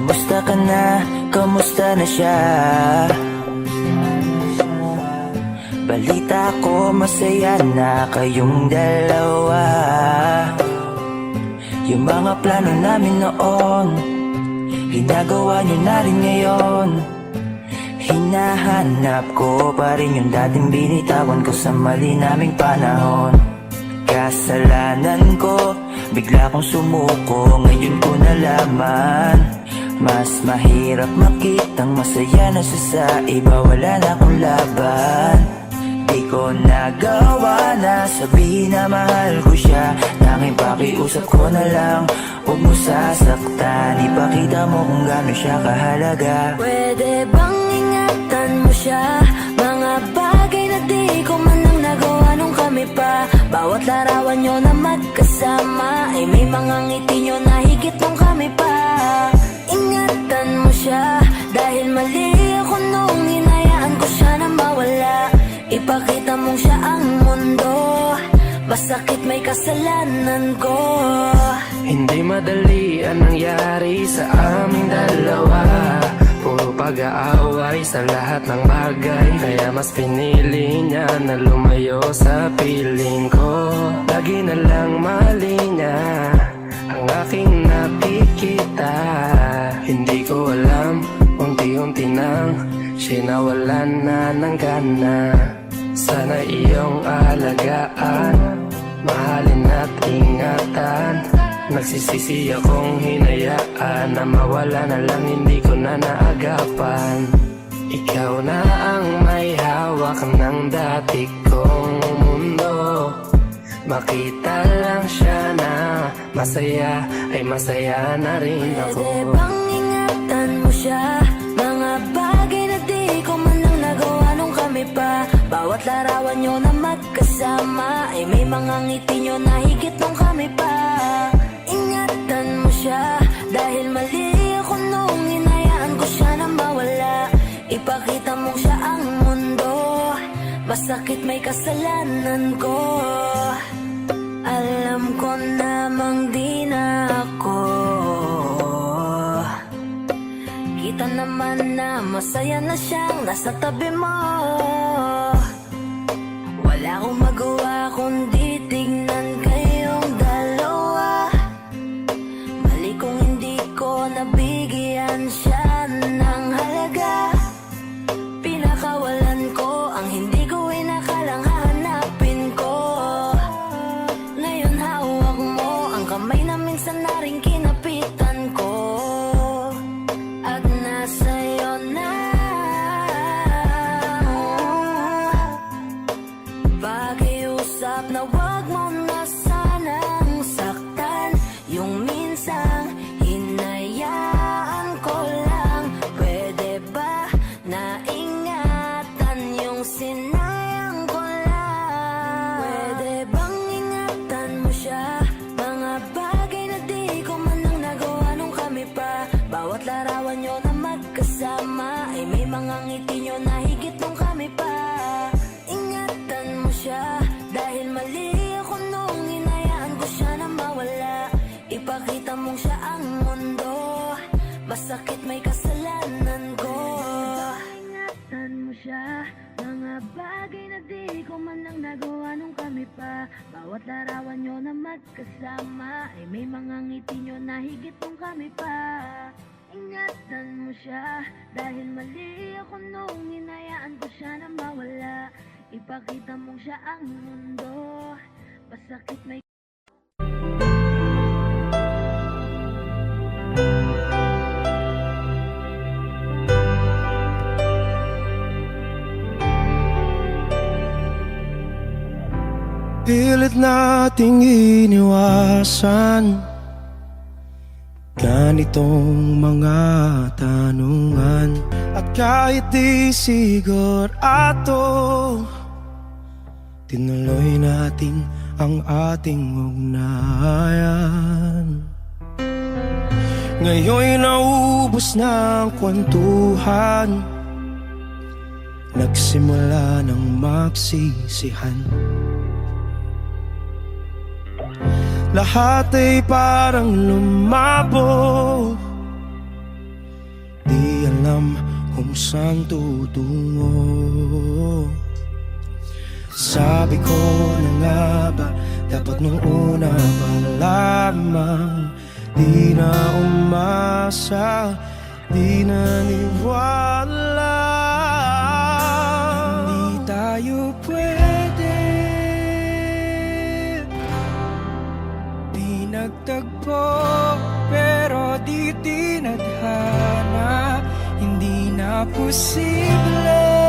Kamusta ka na? Kamusta na siya? Balita ko masaya na kayong dalawa. Yung mga plano namin noon, ginagawa nyo na rin ngayon. Hinahanap ko pa rin yung dating binitawan ko sa mali naming panahon. Kasalanan ko, bigla kong sumuko, ngayon ko nalaman. Mas mahirap makitang masaya na siya sa iba, wala na akong laban. Di ko nagawa na sabihin na mahal ko siya, tanging pakiusap ko na lang, huwag mo sasaktan. Ipakita mo kung gaano siya kahalaga. Pwede bang ingatan mo siya? Mga bagay na di ko man lang nagawa nung kami pa. Bawat larawan nyo na magkasama ay may mga ngiti nyo na higit nung kami pa. Ingatan mo siya dahil mali ako nung hinayaan ko siya na mawala. Ipakita mong siya ang mundo, masakit may kasalanan ko. Hindi madali ang nangyari sa aming dalawa. Puro pag-aaway sa lahat ng bagay, kaya mas pinili niya na lumayo sa piling ko. Lagi na lang mali niya ang aking nakikita. Hindi ko alam, unti-unti nang sinawalan na ng gana. Sana iyong alagaan, mahalin at ingatan. Nagsisisi akong hinayaan na mawala na lang, hindi ko na naagapan. Ikaw na ang may hawak ng dati kong mundo. Makita lang siya na masaya, ay masaya na rin ako. Pwede bang ingatan mo siya? Mga bagay na di ko man lang nagawa nung kami pa. Bawat larawan nyo na magkasama ay may mga ngiti nyo na higit nung kami pa. Ingatan mo siya dahil mali ako nung hinayaan ko siya na mawala. Ipakita mong siya ang mundo, masakit may kasalanan ko. Alam ko namang di na ako. Kita naman na masaya na siyang nasa tabi mo. Wala akong magawa kundi tignan kayong dalawa. Mali kung hindi ko nabigyan siya ng halaga. Pinakawalan ko ang hindi ko inakalang hahanapin ko. Ngayon hawak mo ang kamay na minsan na rin kinapitan ko. At nasa'yo na. Pakiusap na wag mo na sanang saktan. Yung minsang hinayaan ko lang. Pwede ba na ingatan yung sinayang ko lang? Pwede bang ingatan mo siya? Mga bagay na di ko man lang nagawa nung kami pa. Bawat larawan nyo na magkasama ay may mga ngiti nyo na higit nung kami pa. Ingatan mo siya dahil mali ako nung hinayaan ko siya na mawala. Ipakita mong siya ang mundo, masakit may kasalanan ko. Ingatan mo siya, mga bagay na di ko man lang nagawa nung kami pa. Bawat larawan nyo na magkasama ay may mga ngiti nyo na higit nung kami pa. Ingatan mo siya dahil mali ako nung hinayaan ko siya na mawala. Ipakita mong siya ang mundo, masakit may Pilit nating iniwasan ganitong mga tanungan. At kahit di sigurado, tinuloy natin ang ating ugnayan. Ngayon'y naubos na ang kwentuhan, nagsimula ng magsisihan. Lahat ay parang lumabo, alam kung saan tutungo. Sabi ko na nga ba, dapat nung una pa lamang di na umasa, di naniwala. Hindi tayo pwede, di nagtagpo, pero di tinadhana. Hindi na posible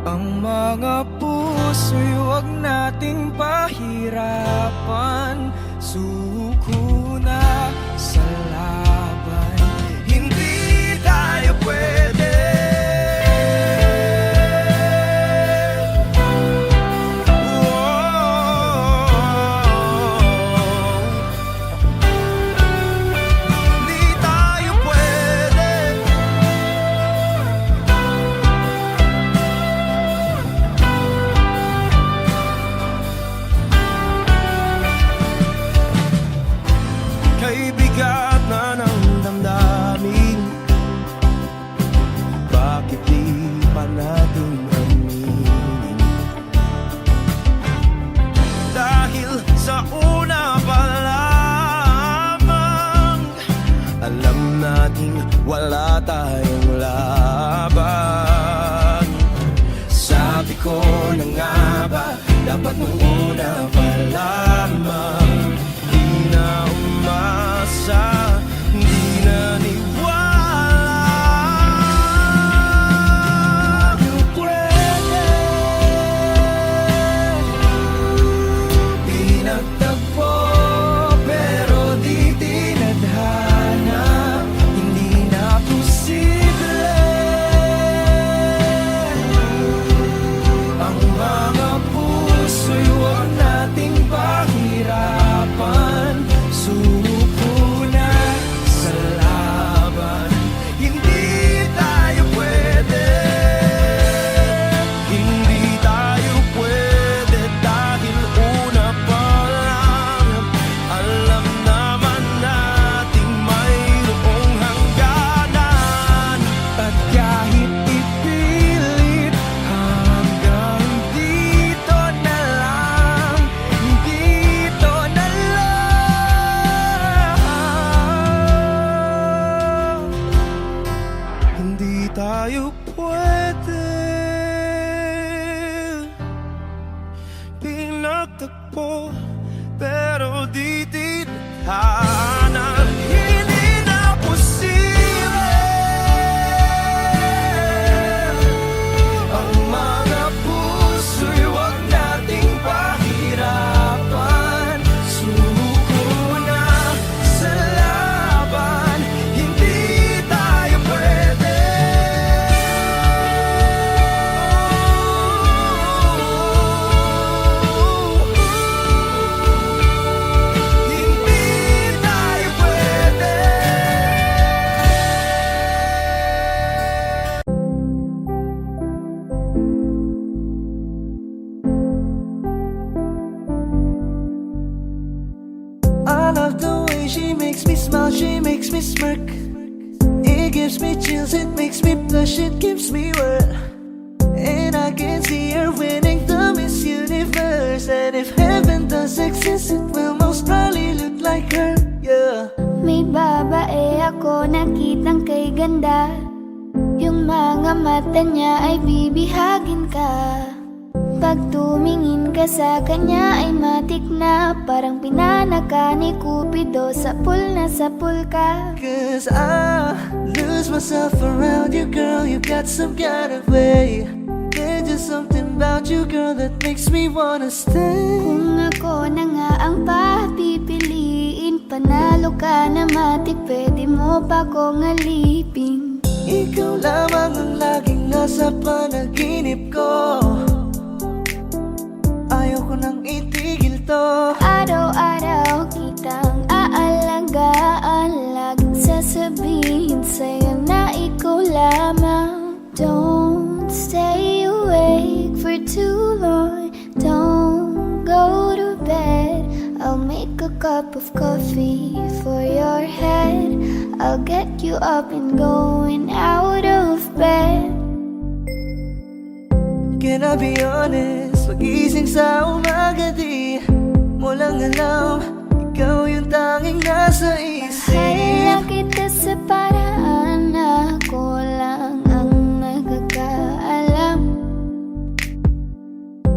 ang mga puso'y huwag nating pahirapan. Suko na sa laban, hindi tayo pwede. Hindi tayo pwede. Kay bigat na ng damdamin, bakit di pa natin aminin? Dahil sa una pa lamang, alam natin wala tayong laban. Sabi ko na nga ba, dapat nung una pa lamang di na umasa, di naniwala. Di pwede, di nagtagpo, pero di tinadhana. Hindi na posible ang mga puso'y huwag nating pahirapan. Suko na sa laban, hindi tayo pwede. Hindi tayo pwede dahil una pa lang alam naman nating mayroong hangganan. At kahit ipilit hanggang dito na lang, dito na lang. Hindi tayo pwede, pinagtagpo, pero di tinadhana. Hindi na posible ang mga puso'y huwag nating pahirapan. Suko na sa laban, hindi tayo pwede. Hindi tayo pwede. I love the way she makes me smile, she makes me smirk. It gives me chills, it makes me blush, it gives me world. And I can see her winning the Miss Universe. And if heaven does exist, it will most probably look like her, yeah. May babae ako nakitang kay ganda. Yung mga mata niya ay bibihagin ka. Pag tumingin ka sa kanya ay matik na. Parang pinanaka ni Cupido, sapul na sapul ka. Cause I lose myself around you, girl. You got some kind of way. There's just something about you, girl, that makes me wanna stay. Kung ako na nga ang papipiliin, panalo ka na matik, pwede mo pa kong alipin. Ikaw lamang ang laging nasa panaginip ko. Ayaw ko nang itigil to. Araw-araw kitang aalagaan, laging sasabihin sa'yo na ikaw lamang. Don't stay awake for too long, don't go to bed. I'll make a cup of coffee for your head. I'll get you up and going out of bed. Can I be honest? Pag-ising sa umaga di mo lang alam, ikaw yung tanging nasa isip. Mahal kita sa paraan na ako lang ang nagkakaalam.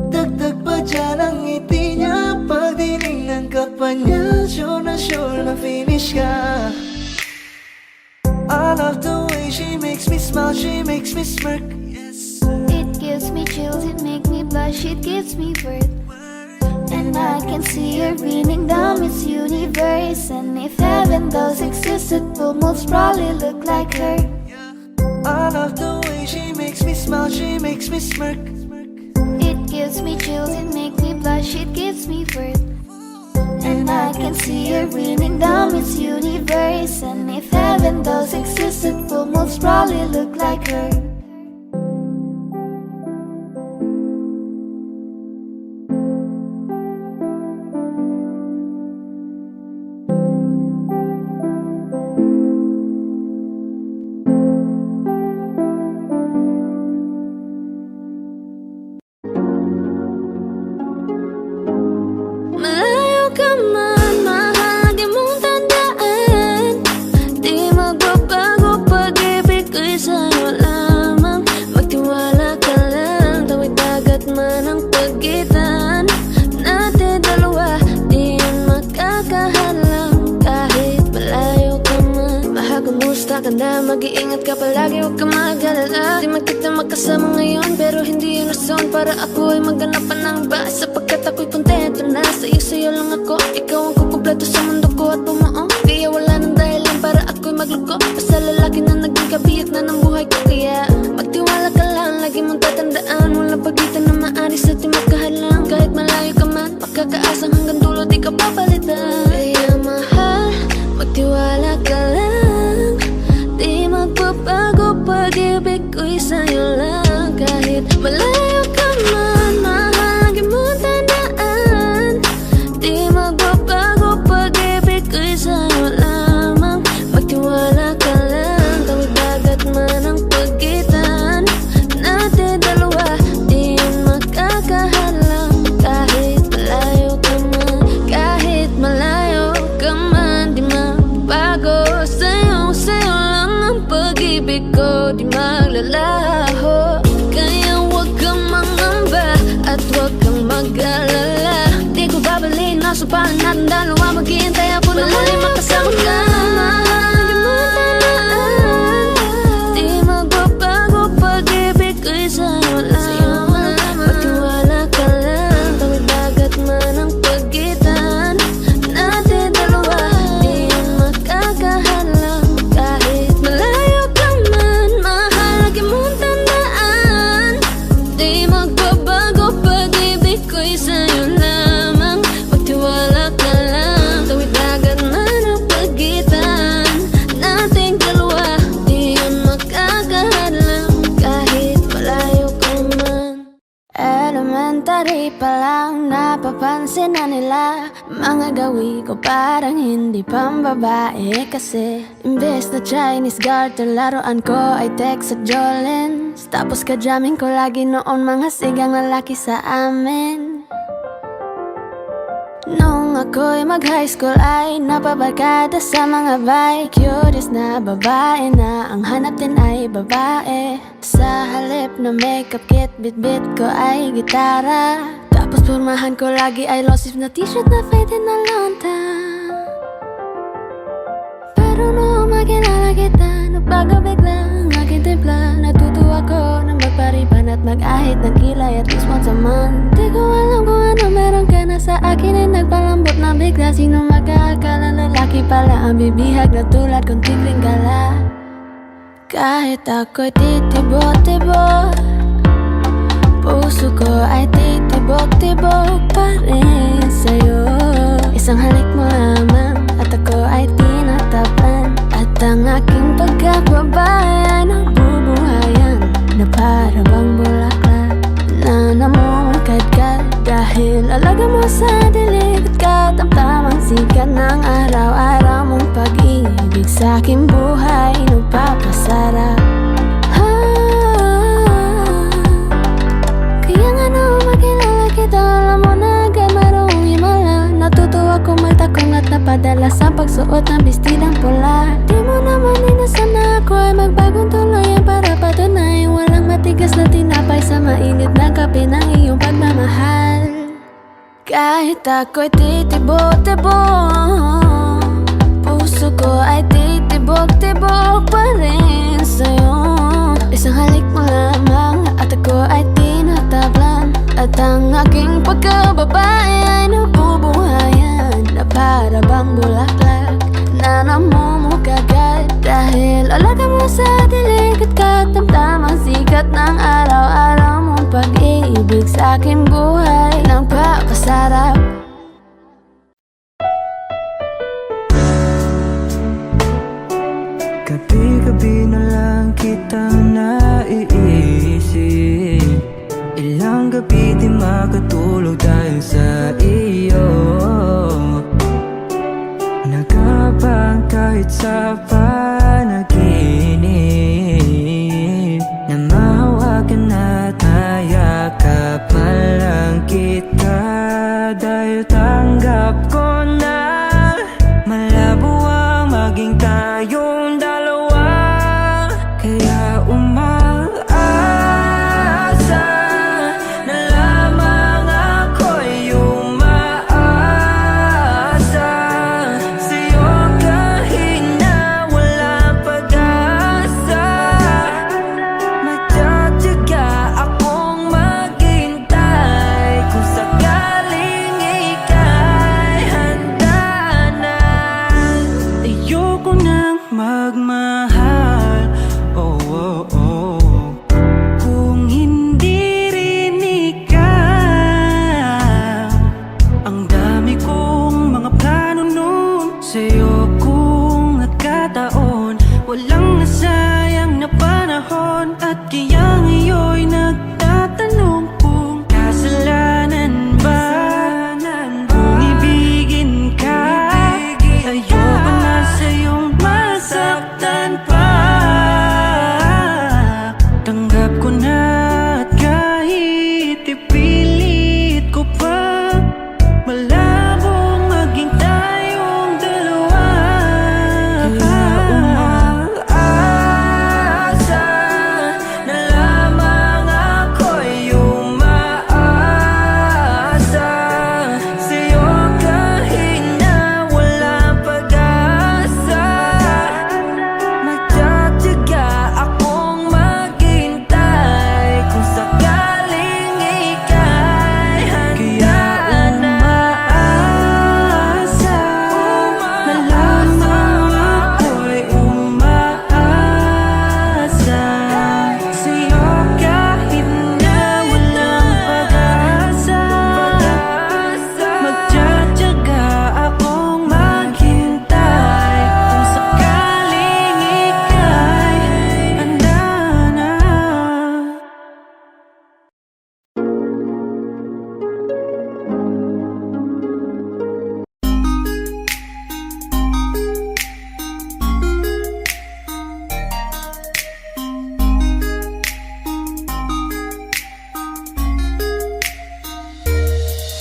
Dagdag pa dyan ang ngiti niya, pag tinignan ka pa niya, sure na finish ka. I love the way she makes me smile, she makes me smirk. Yes, It gives me chills, it makes me blush, it gives me worth. And I can see her beaming down Miss Universe. And if heaven does exist, it will most probably look like her. I love the way she makes me smile, she makes me smirk. It gives me chills, it makes me blush, it gives me worth. And I can see her beaming down Miss Universe. And if heaven does exist, it will most probably look like her. Malayo ka man, mahal, lagi mong tandaan. Di magbabago, pag-ibig ko'y sa'yo lamang. Magtiwala ka lang, tawid dagat man ang pagitan natin dalawa, di yan makakahalang. Kahit malayo ka man, mahal, kumusta ka na? Mag-iingat ka palagi, huwag ka mag-alala. Di man kita magkasama ngayon, pero hindi yun rason para ako ay magganapan ng iba. Sapagkat ako'y kontento na sa'yo lang ako. Ikaw ang kukumpleto sa mundo ko at bumuo. Kaya wala nang dahilan para ako'y magluko. Basta lalaki na naging kabiyak na ng buhay ko. Kaya magtiwala ka lang, lagi mong tatandaan, walang pagitan na maaris at di magkahalang. Kahit malayo ka man, makakaasang hanggang dulo di ka papalitan. Kaya mahal, magtiwala ka lang. Di magbabago, pag-ibig ko'y sa'yo lang. Kahit malayo ka man, mahal, lagi mong tandaan. Di magbabago, pag-ibig ko'y sa'yo lamang. Magtiwala ka lang, tawid dagat man ang pagitan natin dalawa, di yan makakahalang. Kahit malayo ka man, kahit malayo ka man, di magbago. Sa'yo lang ang pag-ibig ko, di maglalaho. Kaya huwag kang mangamba at huwag kang mag-alala. Di ko babalik na supalan natin dalawa, maghihintay ako na muli makasama ka. Mahal, di mo tandaan, di magbabago, pag-ibig ko'y sa'yo lamang. Magtiwala ka lang, tawid dagat man ang pagitan natin dalawa, di yan makakahalang. Kahit malayo ka man, mahal, lagi mong tandaan. Di magbabago, pag-ibig ko'y sa'yo lamang. Magtiwala ka lang, tawid dagat man ang pagitan nating dalawa, di yan makakahalang. Kahit malayo ka man. Elementary pa lang, napapansin na nila mga gawi ko parang hindi pambabae. Kasi imbes na Chinese garter, laruan ko ay Tex at Jolens. Tapos ka-jamming ko lagi noon mga sigang lalaki sa amin. Nung ako'y mag-high school ay napabarkada sa mga bike. Curious na babae na ang hanap din ay babae. Sa halip na makeup kit, bit-bit ko ay gitara. Tapos pormahan ko lagi ay low-sleeve na t-shirt na faded na lonta. Pero noong makilala kita, nagbago bigla ang aking timpla. Natutuwa ko na magpariban at mag-ahit ng kilay at least once a month. Di ko alam kung ano meron ka na sa akin ay nagpalambot na bigla. Sino mag-aakala lalaki pala ang bibihag na tulad kong tigring gala. Kahit ako'y titibok-tibok, puso ko ay titibok-tibok pa rin sa'yo. Isang halik mo lamang at ako ay tinatapan. At ang aking pagkakbabae ay nabubuhayan na para bang bulaklak na namumukadkad. Dahil alaga mo sa dilig at katamtamang sikat ng araw-araw mong pag-ibig sa aking buhay nagpapasarap. Kaya nga nung makilala kita, alam mo na agad marunong himala. Natutuwa kong magtakong at napadala sa pagsuot ng bestidang pula. Di mo naman inasan na ako ay magbagong tuluyan para patunayan walang matigas na tinapay sa mainit na kape ng iyong pagmamahal. Kahit ako'y titibok-tibok, puso ko ay titibok-tibok pa rin sa'yo. Isang halik mo lamang at ako ay tinatablan, at ang aking pagkababae ay nabubuhayan na para bang bulaklak na namumukagad. Dahil alaga mo sa dilig at katamtamang sikat ng araw-araw mong pag-ibig sa aking buhay nagpapasarap. Gabi-gabi na lang kitang naiisip. Ilang gabi di makatulog dahil sa iyo. Nagkabang kahit sa panaginip, na mahawakan at hayakapan lang kita. Dahil tanggap ko na malabo ang maging tayong dalawa. Kaya umaasa na lamang ako'y umaasa sa'yo kahit na walang pag-asa. Magtsatsaga akong maghintay kung sakaling ika'y handa na. Ayoko nang magmahal, oh, oh, oh, kung hindi rin ikaw. Ang dami kong mga plano nun sa'yo kung nagkataon. Walang nasayang na panahon, at kaya ngayon'y nagtatanong kung kasalanan ba kung ibigin ka. Ayoko na sa'yong masaktan pa. Tanggap ko na at kahit ipilit ko pa, malabong maging tayong dalawa. Kaya umaasa na lamang ako'y umaasa sa'yo kahit na walang pag-asa. Magtsatsaga akong maghintay kung sakaling ika'y handa na. Umaasa na lamang ako'y umaasa sa'yo kahit na walang pag-asa. Magtsatsaga akong maghintay kung sakaling ika'y handa na.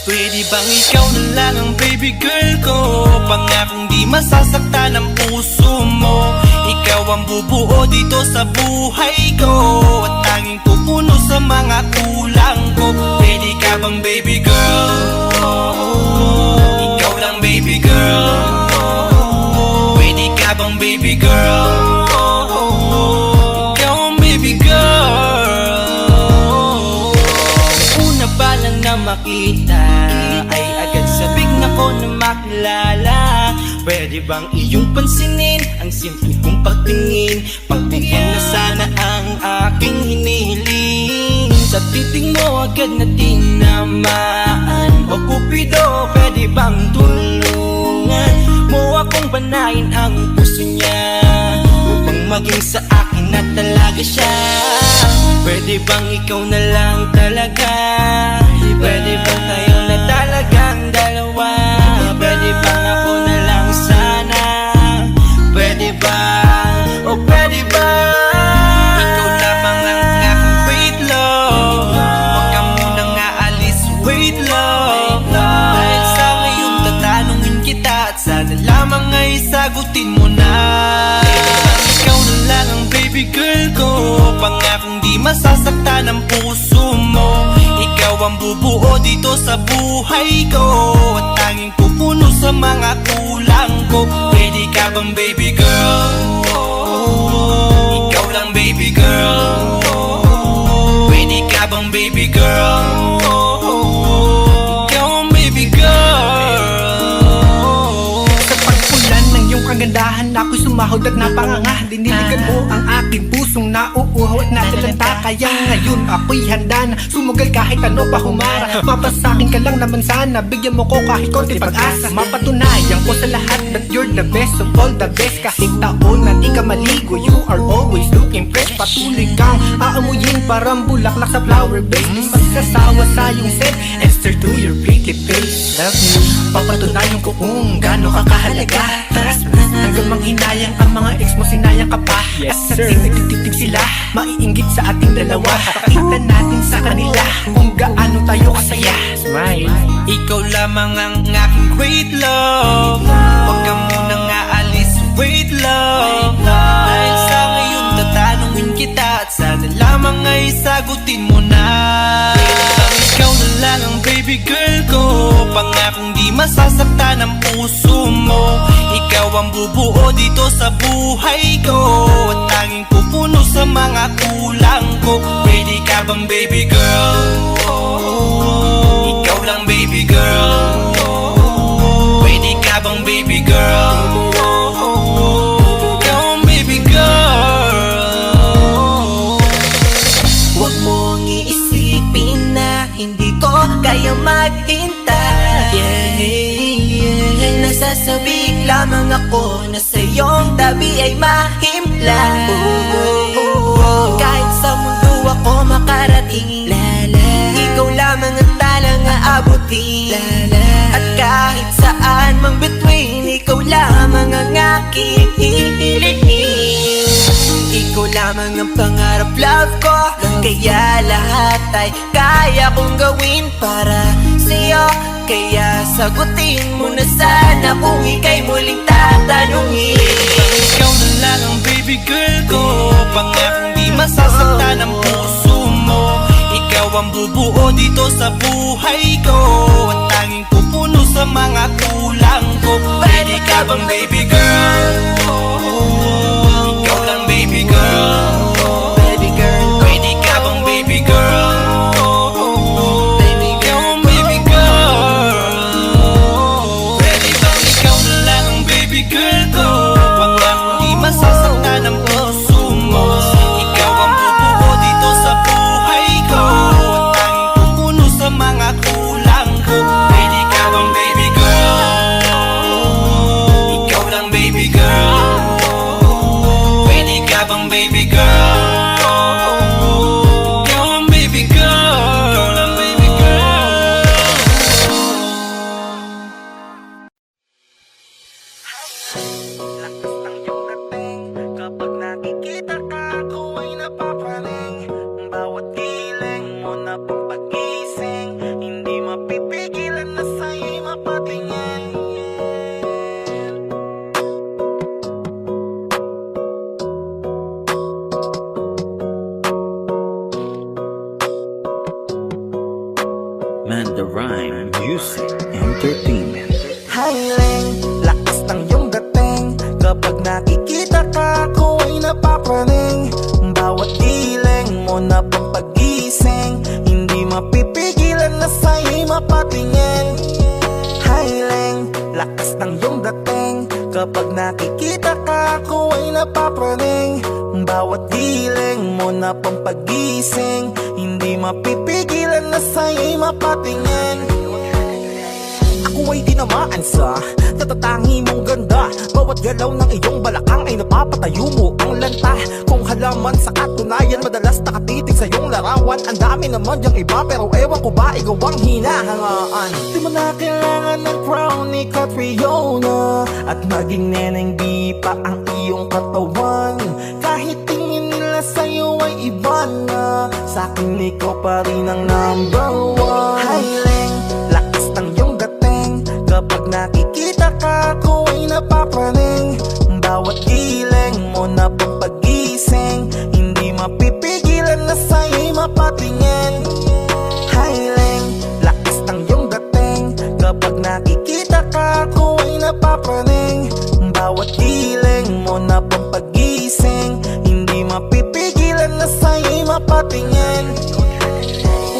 Pwede bang ikaw na lang ang baby girl ko? Pangakong di masasaktan ang puso mo. Ikaw ang bubuo dito sa buhay ko, at tanging pupuno sa mga kulang ko. Pwede ka bang baby girl? Ikaw lang baby girl. Pwede ka bang baby girl? Ikaw ang baby girl. Una pa lang na makita ay agad sabik na ko na makilala. Pwede bang iyong pansinin ang simple kong pagtingin? Pagbigyan na sana ang aking hinihiling. Sa titing mo agad na tinamaan. O Cupido, pwede bang tulungan mo akong banayin ang puso niya, upang maging sa akin na talaga siya. Pwede bang ikaw na lang talaga? Pwede ba tayo na talagang dalawa? Pwede bang ako na lang sana? Pwede ba? O pwede ba? Ikaw lamang ang aking wait love. Huwag ka munang aalis, wait love. Dahil sa ngayon tatanungin kita at sana lamang ay sagutin mo na. Ikaw na lang ang baby girl ko, pangakong di masasaktan ang puso mo. Ikaw ang bubuo dito sa buhay ko at tanging pupuno sa mga kulang ko. Pwede ka bang baby girl? Ikaw lang baby girl. Pwede ka bang baby girl? Ikaw ang baby girl. Sa pagpulan ng iyong kagandahan, ako'y sumahod at napanganga. Diniligan mo ang aking pusong nauuhaw at natalanta. Kaya ngayon ako'y handa na sumugal kahit ano pa humara. Mapasakin ka lang naman sana, bigyan mo ko kahit konti pag-asa. Mapatunayan ko sa lahat that you're the best of all the best. Kahit taon na di ka maligo, you are always looking fresh. Patuloy kang aamuyin parang bulaklak sa flower base. Di magsasawa sa iyong scent, Esther to your pretty face. Love me, papatunayan ko kung gaano ka kahalaga. Taras hanggang manghinayang ang mga ex mo, sinayang ka pa. Yes, at sir. sa nagtitig sila, maiinggit sa ating dalawa. Pakita natin sa kanila kung gaano tayo kasaya. Smile. Ikaw lamang ang aking great love. Huwag ka munang aalis, wait love. Dahil sa ngayon tatanungin kita at sana lamang ay sagutin mo na. Ikaw na lang ang baby girl ko, pangakong di masasaktan ang puso mo. Ikaw ang bubuo dito sa buhay ko at tanging pupuno sa mga kulang ko. Pwede ka bang baby girl? Ikaw lang baby girl. Pwede ka bang baby girl? Ikaw ang baby girl. Huwag mong iisipin na hindi ko kaya maghintay. Nasasabik lamang ako na sa iyong tabi ay mahimpla. Kahit sa mundo ako makarating, ikaw lamang ang talang aabutin. At kahit saan mang between, ikaw lamang ang aking hihilihin. Ikaw lamang ang pangarap, love ko. Kaya lahat ay kaya kong gawin para sa'yo. Kaya sagutin mo na sana kung ika'y muling tatanungin. Ikaw na lang ang baby girl ko, pangakong di masasaktan ang puso mo. Ikaw ang bubuo dito sa buhay ko at tanging pupuno sa mga kulang ko. Pwede ka bang baby girl? Ikaw lang baby girl. Baby girl, Pwede ka bang baby girl? baby Ikaw ang baby girl. Pwede bang ikaw na lang ang baby girl ko, pangakong di masasaktan ang puso mo. Ikaw ang bubuo dito sa buhay ko at tanging pupuno sa mga kulang ko. Pwede ka bang baby girl? Ikaw lang baby girl. Pwede ka bang baby girl? Ikaw ang baby girl. Ikaw lang baby girl. Lakas ng iyong dating, kapag nakikita ka ako ay napapaling. Bawat giling mo na pang pag-ising, hindi mapipigilan na sa'yo'y mapatingin. Mandarine Music Entertainment. Hiling, lakas ng iyong dating, kapag nakikita ka ako ay napapaling. Bawat giling mo na pang pag-ising, hindi mapipigilan na sa'yo'y mapatingin. Hiling, lakas ng iyong dating, kapag nakikita ka ako ay napapaling. Bawat giling mo na pang pag-ising, hindi mapipigilan na sa'yo'y mapatingin. Ako ay tinamaan sa natatangi mong ganda. Bawat galaw ng iyong balakang ay napapatayo mo ang lanta. Kung halaman sa katunayan, madalas nakatitig sa iyong larawan. katawan. Ang dami naman yung iba, pero ewan ko ba ikaw ang hinahangaan. Di mo na kailangan ng crown ni Catriona, at maging neneng di pa ang iyong katawan. Kahit tingin nila sa'yo ay iba na, sa'kin ikaw pa rin ang number one. Haileng, lakas ng iyong dating, kapag nakikita ka ko ay napapraning. Bawat giling mo na papagising, hindi mapipigilan na sa'yo'y mapatingin. Haileng, lakas ng iyong dating, kapag nakikita ka ko ay napapraning. Bawat giling mo na papagising, hindi mapipigilan na sa'yo'y mapatingin.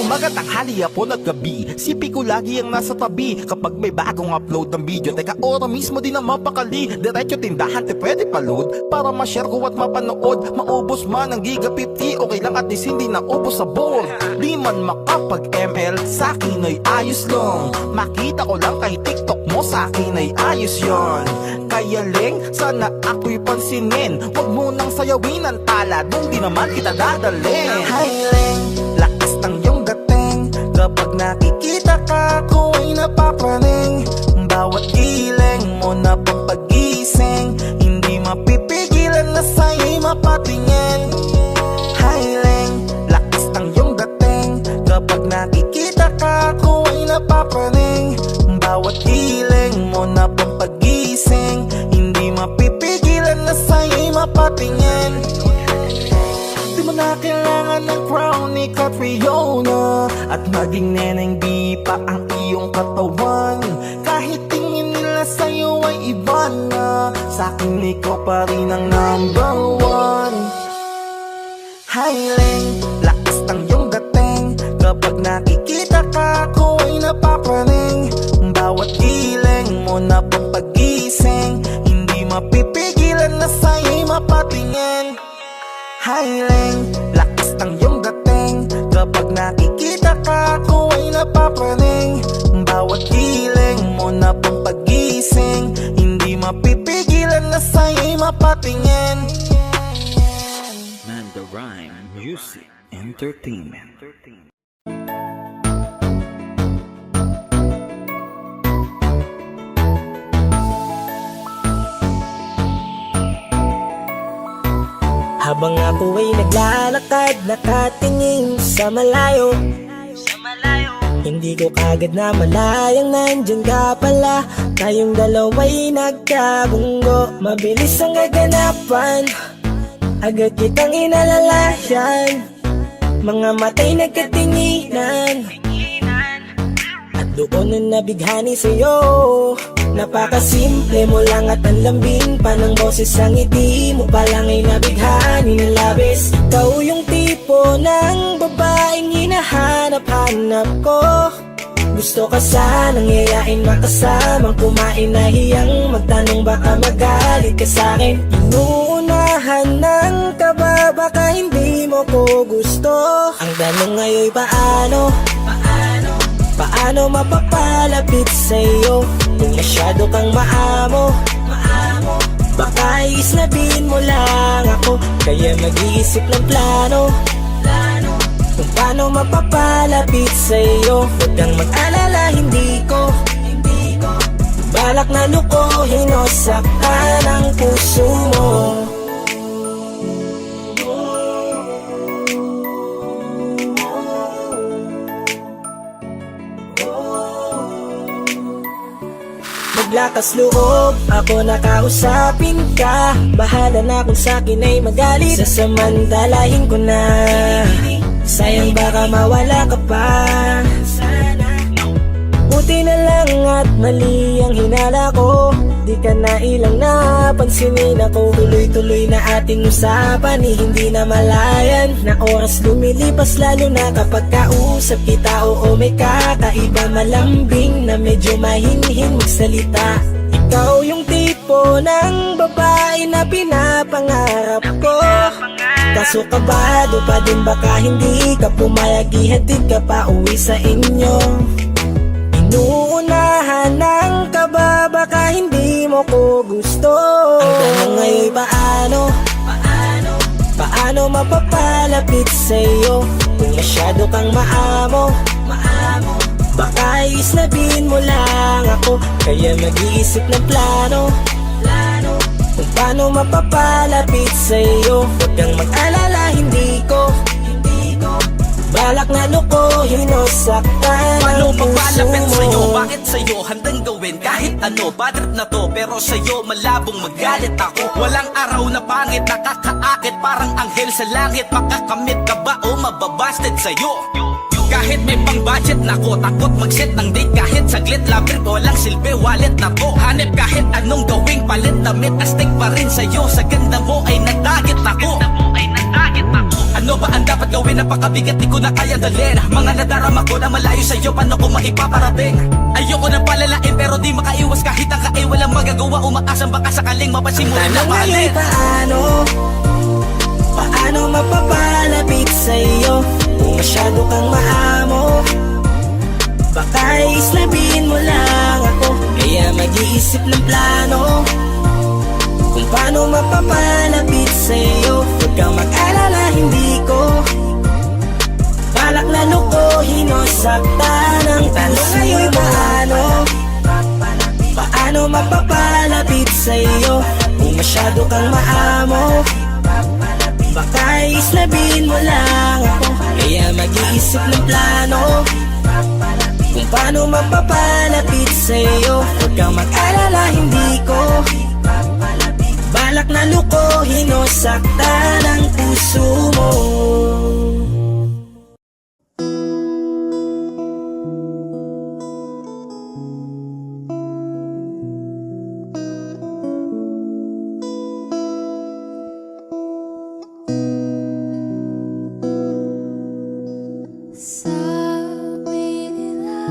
Umaga, tanghali, hapon at gabi, sipi ko lagi ang nasa tabi. Kapag may bagong upload ng video, teka ora mismo din ang mapakali. Diretso tindahan, te pwede pa-load, para ma-share ko at mapanood. Maubos man ang giga 50, okay lang at least hindi na ubos sa board. Di man makapag-ML, sa'kin ay ayos lang. Makita ko lang kay TikTok mo, sa'kin ay ayos yon. Kaya Leng, sana ako'y pansinin, wag mo nang sayawin ang tala, dun di naman kita dadalhin. Hi Leng, lakas ng iyong dating, kapag nakikita ka ko ay napapraning. Bawat giling mo na papagising, hindi mapipigilan na sa'yo'y mapatingin. Hi Leng, lakas ng iyong dating, kapag nakikita ka ko ay napapraning. Bawat giling mo na papagising, hindi mapipigilan na sa'yo'y mapatingin. Di mo na kailangan ng crown ni Catriona, at maging neneng di pa ang iyong katawan. Kahit tingin nila sa'yo ay iba na, sa'kin ikaw pa rin ang number one. Haileng, lakas ng iyong dating, kapag nakikita ka ko ay napapraning. Bawat giling mo na papagising, hindi mapipigilan na sa'yo'y mapatingin. Haileng, lakas ng iyong dating, kapag nakikita ka ko ay napapraning. Bawat giling mo na papagising, hindi mapipigilan na sa'yo'y mapatingin. Manda Rhyme Music Entertainment. Habang ako ay naglalakad, nakatingin sa malayo, hindi ko kagad na malayang nandyan ka pala. Tayong dalawa'y nagkabunggo, mabilis ang kaganapan, agad kitang inalalayan. Mga matay nagkatinginan, at doon na nabighani sa'yo. Napakasimple mo lang at ang lambing pa ng boses, ang ngiti mo pa lang ay nabighani ng labis. Ikaw yung tipo ng babaeng hinahanap-hanap ko. Gusto ka sanang yayain, makasamang kumain, nahiyang magtanong baka magalit ka sa'kin. Inuunahan ng kaba, baka hindi mo ko gusto. Ang tanong ngayon paano? Paano mapapalapit sa'yo kung masyado kang maamo? Baka iisnabin mo lang ako, kaya mag-iisip ng plano kung paano mapapalapit sa'yo. Huwag kang mag-alala, hindi ko balak na lukuhin o saktan ang puso mo. Maglakas loob, ako nakausapin ka. Bahala na kung sa'kin ay magalit, sasamantalahin ko na. Sayang baka mawala ka pa. Buti na lang at mali ang hinala ko, di ka na ilang napansinin ako. Tuloy-tuloy na ating usapan, hindi na malayan. Na oras lumilipas lalo na kapag kausap kita. Oo, may kakaiba, malambing na medyo mahinhin magsalita. Ikaw yung tipo ng babae na pinapangarap ko. Kaso kabado pa din, baka hindi ka pumayag, ihatid ka pa uwi sa inyo. Inuunahan ng kaba, baka hindi mo ko gusto. Ang tanong ngayon paano? Paano mapapalapit sa'yo kung Kung masyado kang maamo, baka islabin mo lang ako. Kaya mag-iisip ng plano kung paano mapapalapit sa'yo. Huwag kang mag-alala, hindi ko balak na lukuhin o saktan Paano ang puso magpalapit sa'yo? mo. Bakit sa'yo handang gawin kahit ano? Bad trip na to, pero sa'yo malabong magalit ako. Walang araw na pangit, nakakaakit parang anghel sa langit. Makakamit ka ba o mababasted sa'yo? Kahit may pang budget na ko, takot mag-set ng date kahit saglit. Love trip, walang silbi, wallet na to. Hanip kahit anong gawing palit, damit astig pa rin sa'yo. Sa ganda mo ay natagit ako. Ano ba ang dapat gawin? Napakabigat, di ko na kaya dalhin. Mga nadarama ko na malayo sa'yo, paano ko maipaparating? Ayoko na palalain pero di makaiwas kahit ang kain. Walang magagawa, umaasang baka sakaling mapansin mo rin na Tanong mahalin. ngayon paano mapapalapit sa'yo? Kung masyado kang maamo, baka islabin mo lang ako. Kaya mag-iisip ng plano kung paano mapapalapit sa'yo. Huwag kang mag-alala, hindi ko balak na lukuhin o saktan ang puso mo. Paano mapapalapit sa'yo? Kung masyado kang maamo, baka islabin mo lang ako. Kaya mag-iisip ng plano kung paano mapapalapit sa'yo. Huwag kang mag-alala, hindi ko balak na lukuhin o saktan ang puso mo. Sabi nila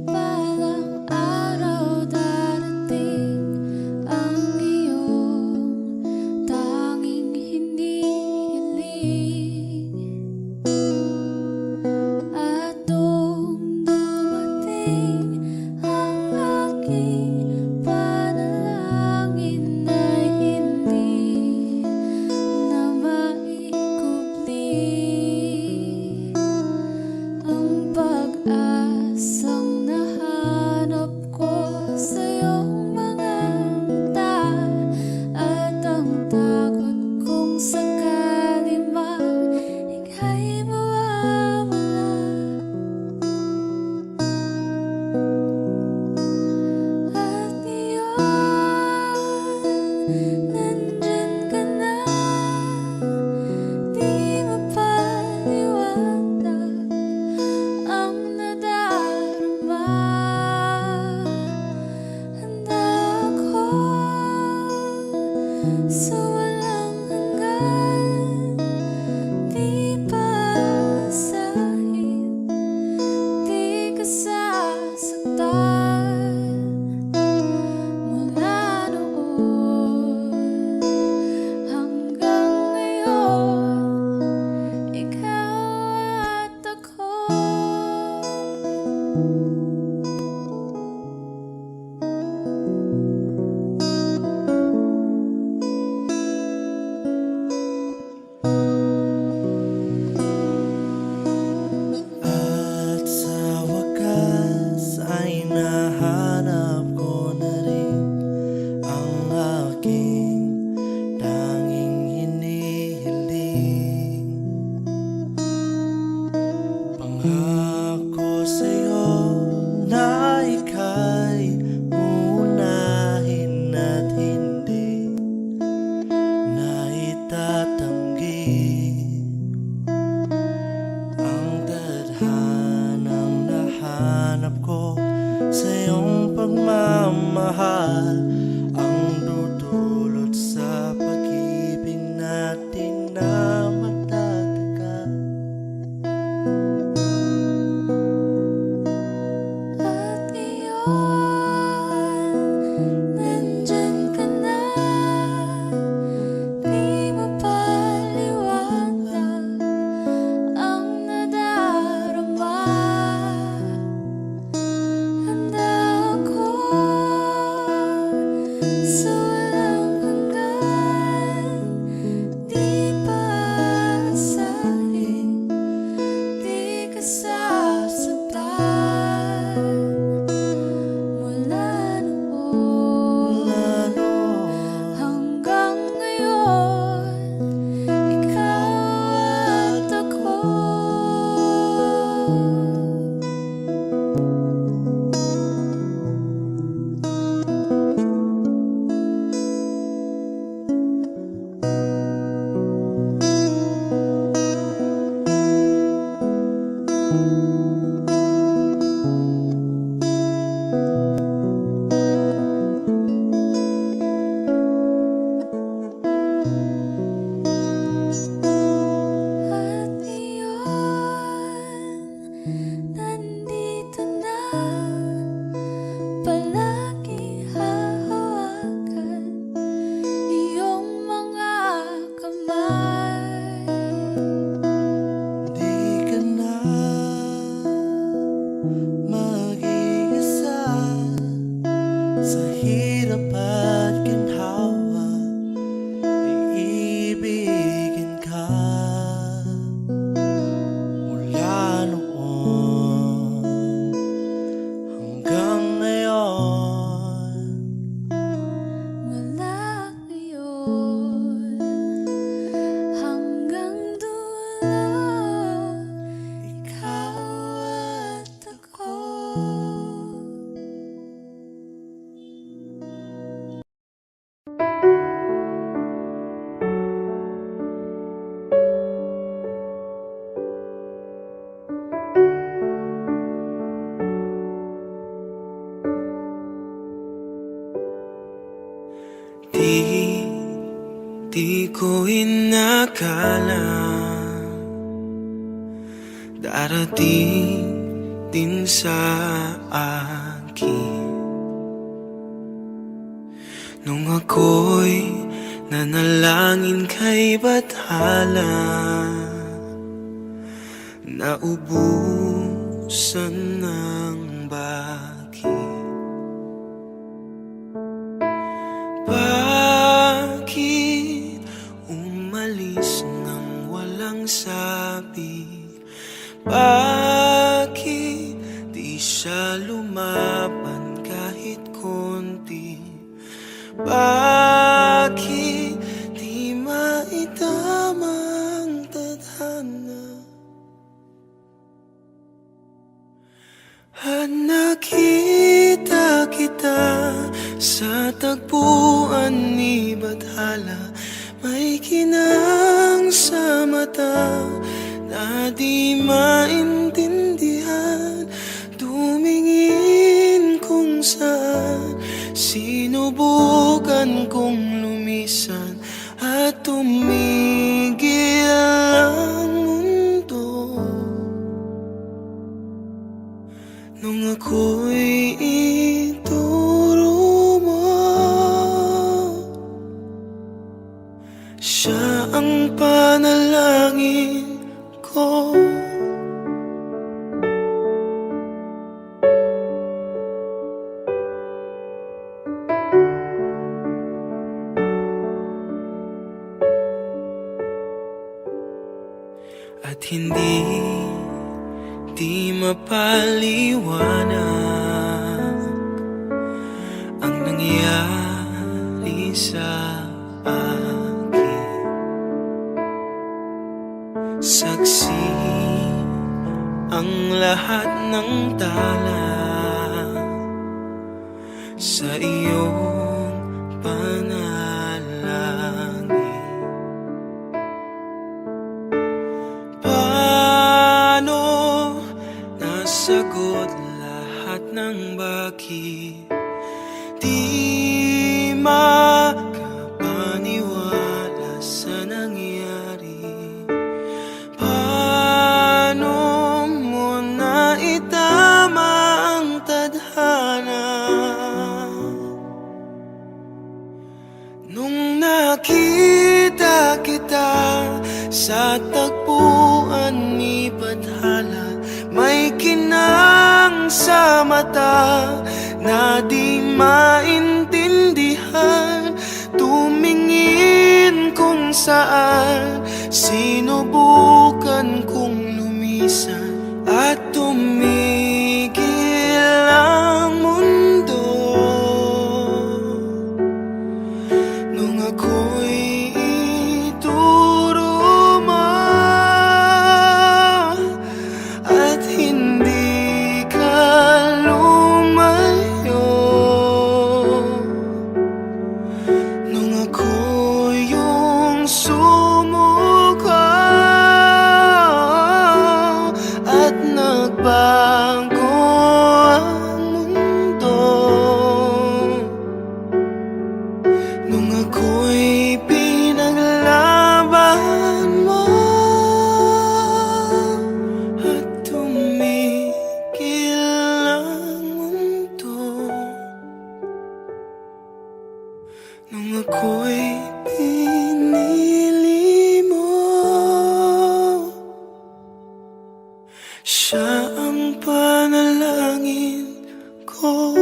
balang araw darating ang iyong tanging hinihiling. At nung dumating ang aking panalangin ay hindi na maikubli. Ang pag-asang nahanap ko sa iyong mga mata, at ang takot kong sakali man ika'y mawawala. At ngayon, nandyan ka na, di mapaliwanag ang nadarama. Handa ako sa walang hanggan, di pasahin, di ka sasaktan. Mula noon hanggang ngayon, ikaw at ako. At sa wakas ay nahanap ko na rin ang aking tanging hinihiling. Pangako sa'yo na ika'y uunahin at hindi na itatanggi ang tadhanang nahanap ko sa iyong pagmamahal, ang dudulot sa pag-ibig natin na matatagal. At ngayon, nandyan ka na, di mapaliwanag bathala darating din sa akin. Nung ako'y nanalangin kay bathala, naubusan ng bakit. Bakit umalis nang walang sabi? Bakit di siya lumaban kahit konti? Bakit di maitamang tadhana? At nakita kita sa tagpuan ni bathala, may kinang sa mata na di maintindihan. Tumingin kung saan, sinubukan kong lumisan at tumigil ang mundo. Nung ako'y ituro mo, siya ang panalangin ko. At hindi mapaliwanag ang nangyari sa akin. Saksi ang lahat ng tala sa iyong panalangin. Paano nasagot lahat ng bakit? Di makapaniwala sa nangyari. Paano mo naitama ang tadhana? Nung nakita kita sa tagpuan ni bathala, may kinang sa mata na di maintindihan. Tumingin kung saan, sinubukan kong lumisan at tumigil ang mundo. Nung ako'y ituro mo at hindi ka lumayo, nung ako yung sumuko at nagbago ang mundo, nung ako'y pinaglaban mo at tumigil ang mundo, nung ako'y pinili mo, siya ang panalangin ko.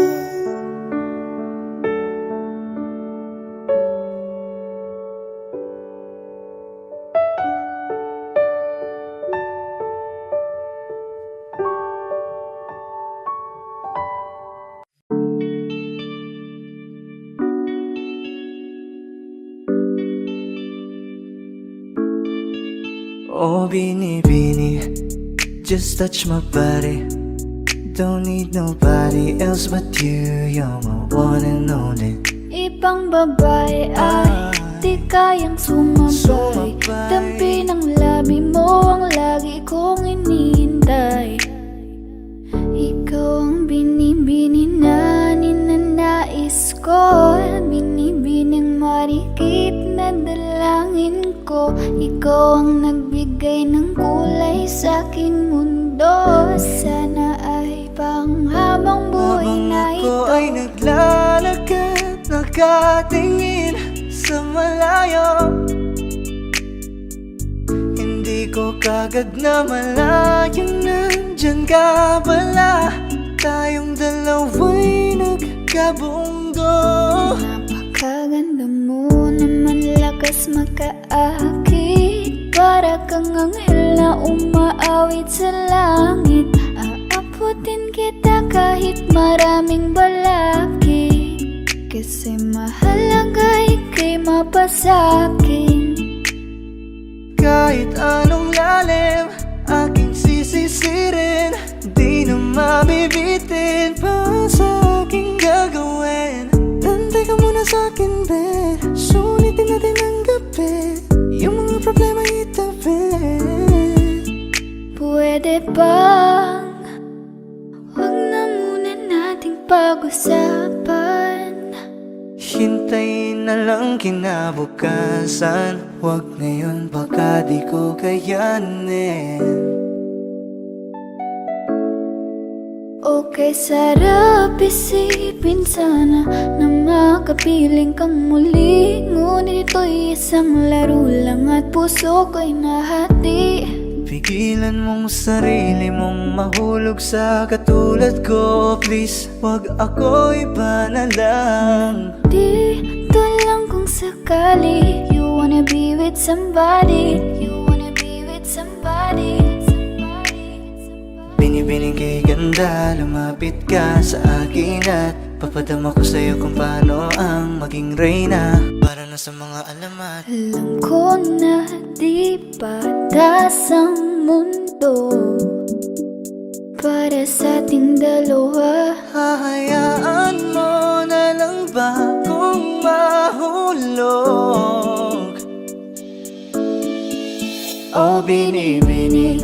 Oh, Bini, just touch my body. Don't need nobody else but you. You're my one and only. Ibang babae ay di kayang sumabay. Dampi ng labi mo ang lagi kong inihintay. Ikaw ang binibini na ninanais ko, binibining marikit na dalangin ko. Ikaw ang nagbigay ng kulay sa aking mundo. Sana ay panghabang buhay Habang na ako ito. ay naglalakad, nakatingin sa malayo, hindi ko kagad na malayang nandyan ka pala. Tayong dalawa'y nagkabundo. Napakaganda mo naman, lakas makaakit. Para kang anghel na umaawit sa langit. Aabutin kita kahit maraming balakid, kasi mahalaga ika'y mapasakin. Kahit anong lalim, aking sisisirin, di na mabibitin pa sa aking gagawin. Tantay ka muna sa'kin, be, sulitin natin ang gabi, yung mga problema itabi. Pwede bang wag na muna nating pag-usapan? Hintayin na lang kinabukasan, wag ngayon baka di ko kayanin. Okay, sarap isipin sana na makapiling kang muli. Ngunit ito'y isang laro lang at puso ko'y nahati. Pigilan mong sarili mong mahulog sa katulad ko. Please, wag ako iba na lang. Dito lang kung sakali you wanna be with somebody, you wanna be with somebody. Binibining kay ganda, lumapit ka sa akin at papadama ko sa'yo kung paano ang maging reyna. Para na sa mga alamat. Alam ko na di patas ang mundo para sa ating dalawa. Hahayaan mo na lang ba kung mahulog? Oh, bini-bini,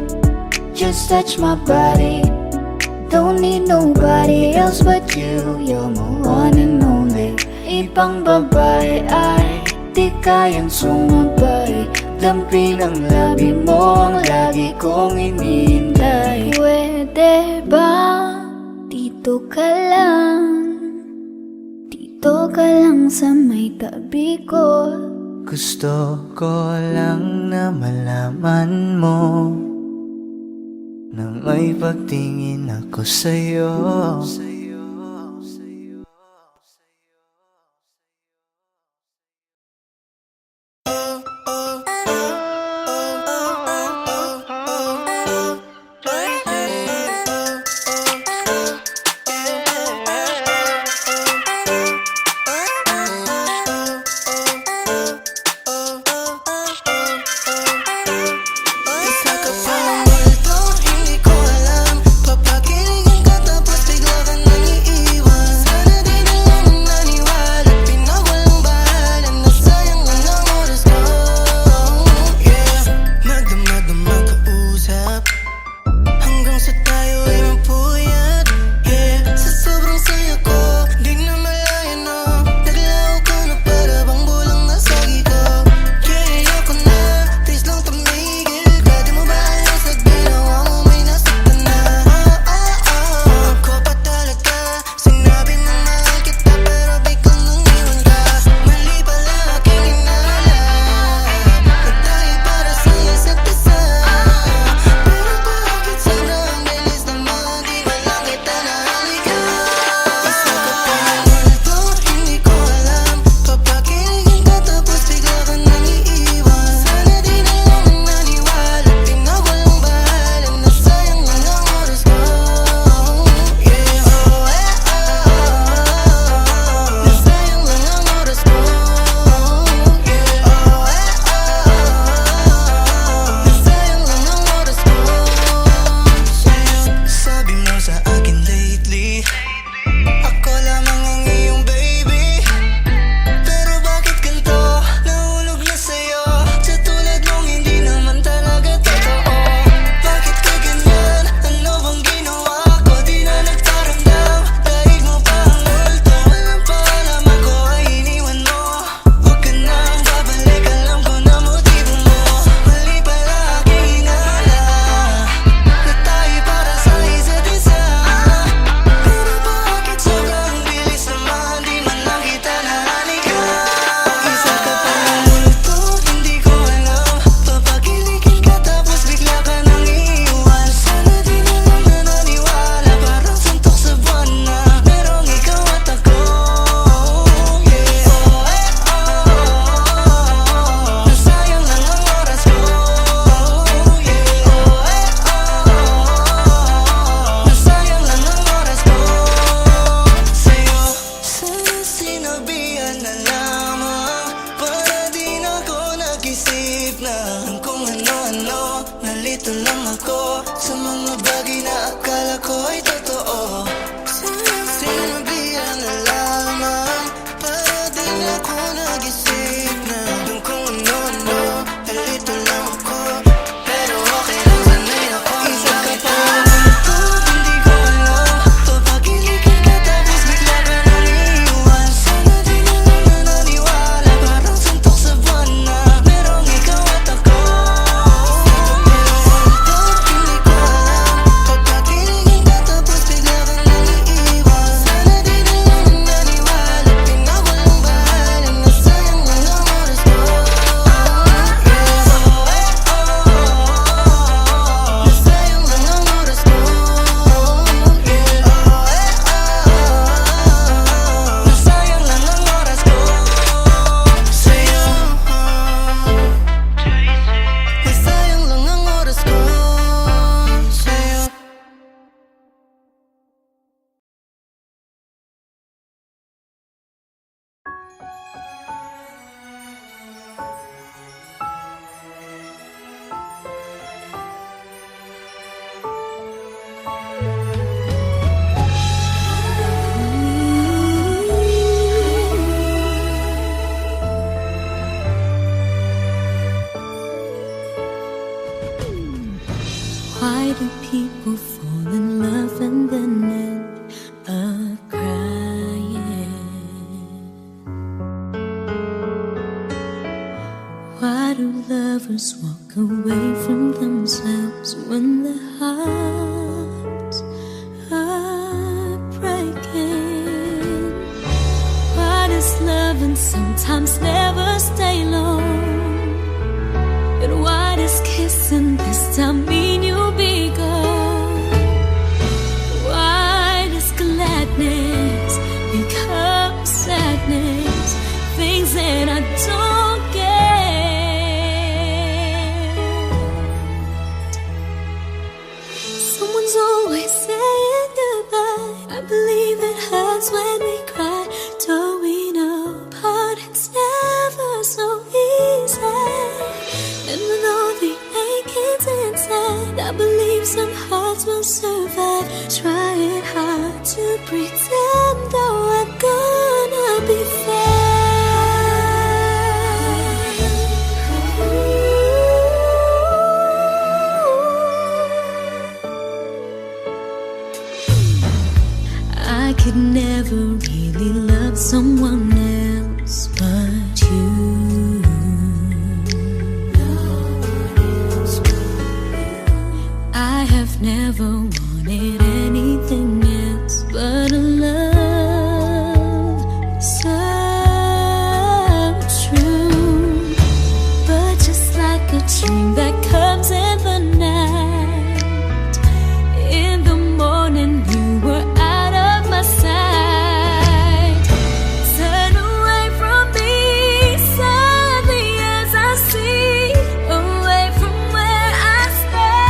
just touch my body. Don't need nobody else but you. You're my one and only. Ibang babae ay di kayang sumabay. Dampi ng labi mo ang lagi kong inihintay. Pwede ba dito ka lang? Dito ka lang sa may tabi ko. Gusto ko lang na malaman mo na may pagtingin ako sa'yo. Hindi ko alam, papakinggan ka tapos bigla ka na ano-ano, nalito lang ako sa mga bagay na akala ko ay totoo. Sinabihan na lamang para din ako nag-isip na kung ano-ano, nalito lang ako. Pero okay lang, sanay ako. Isa ka pa ito, hindi ko alam. Papagilikin ka tapos bigla ka nang iiwan. Sana di na lang na naniwala, parang suntok sa buwan na merong ikaw at ako. Hindi ko alam, papagilikin ka tapos bigla ka nang iiwan. Sana di na lang na naniwala, pinawalang bahala na sayang lang ang oras ko. Nasayang lang ang oras ko. Nasayang lang ang oras ko sa'yo. Nasayang lang ang oras ko sa'yo. Why do people fall in love and then end up crying? Why do lovers walk away from themselves when their hearts are breaking? Why does loving sometimes never stay long? And why does kissing this time mean you'll be gone? Why does gladness become sadness? Things that I don't get. Someone's always saying goodbye. I believe it hurts when we cry. Towing apart, it's never so easy. And with all the achings inside, I believe some hearts will survive. Trying hard to pretend that we're gonna be fine. I could never really love someone else but you. I have never wanted anything else but a love so true. But just like a dream that comes in the night, in the morning you were out of my sight. Turn away from me, sadly as I see, away from where I stand.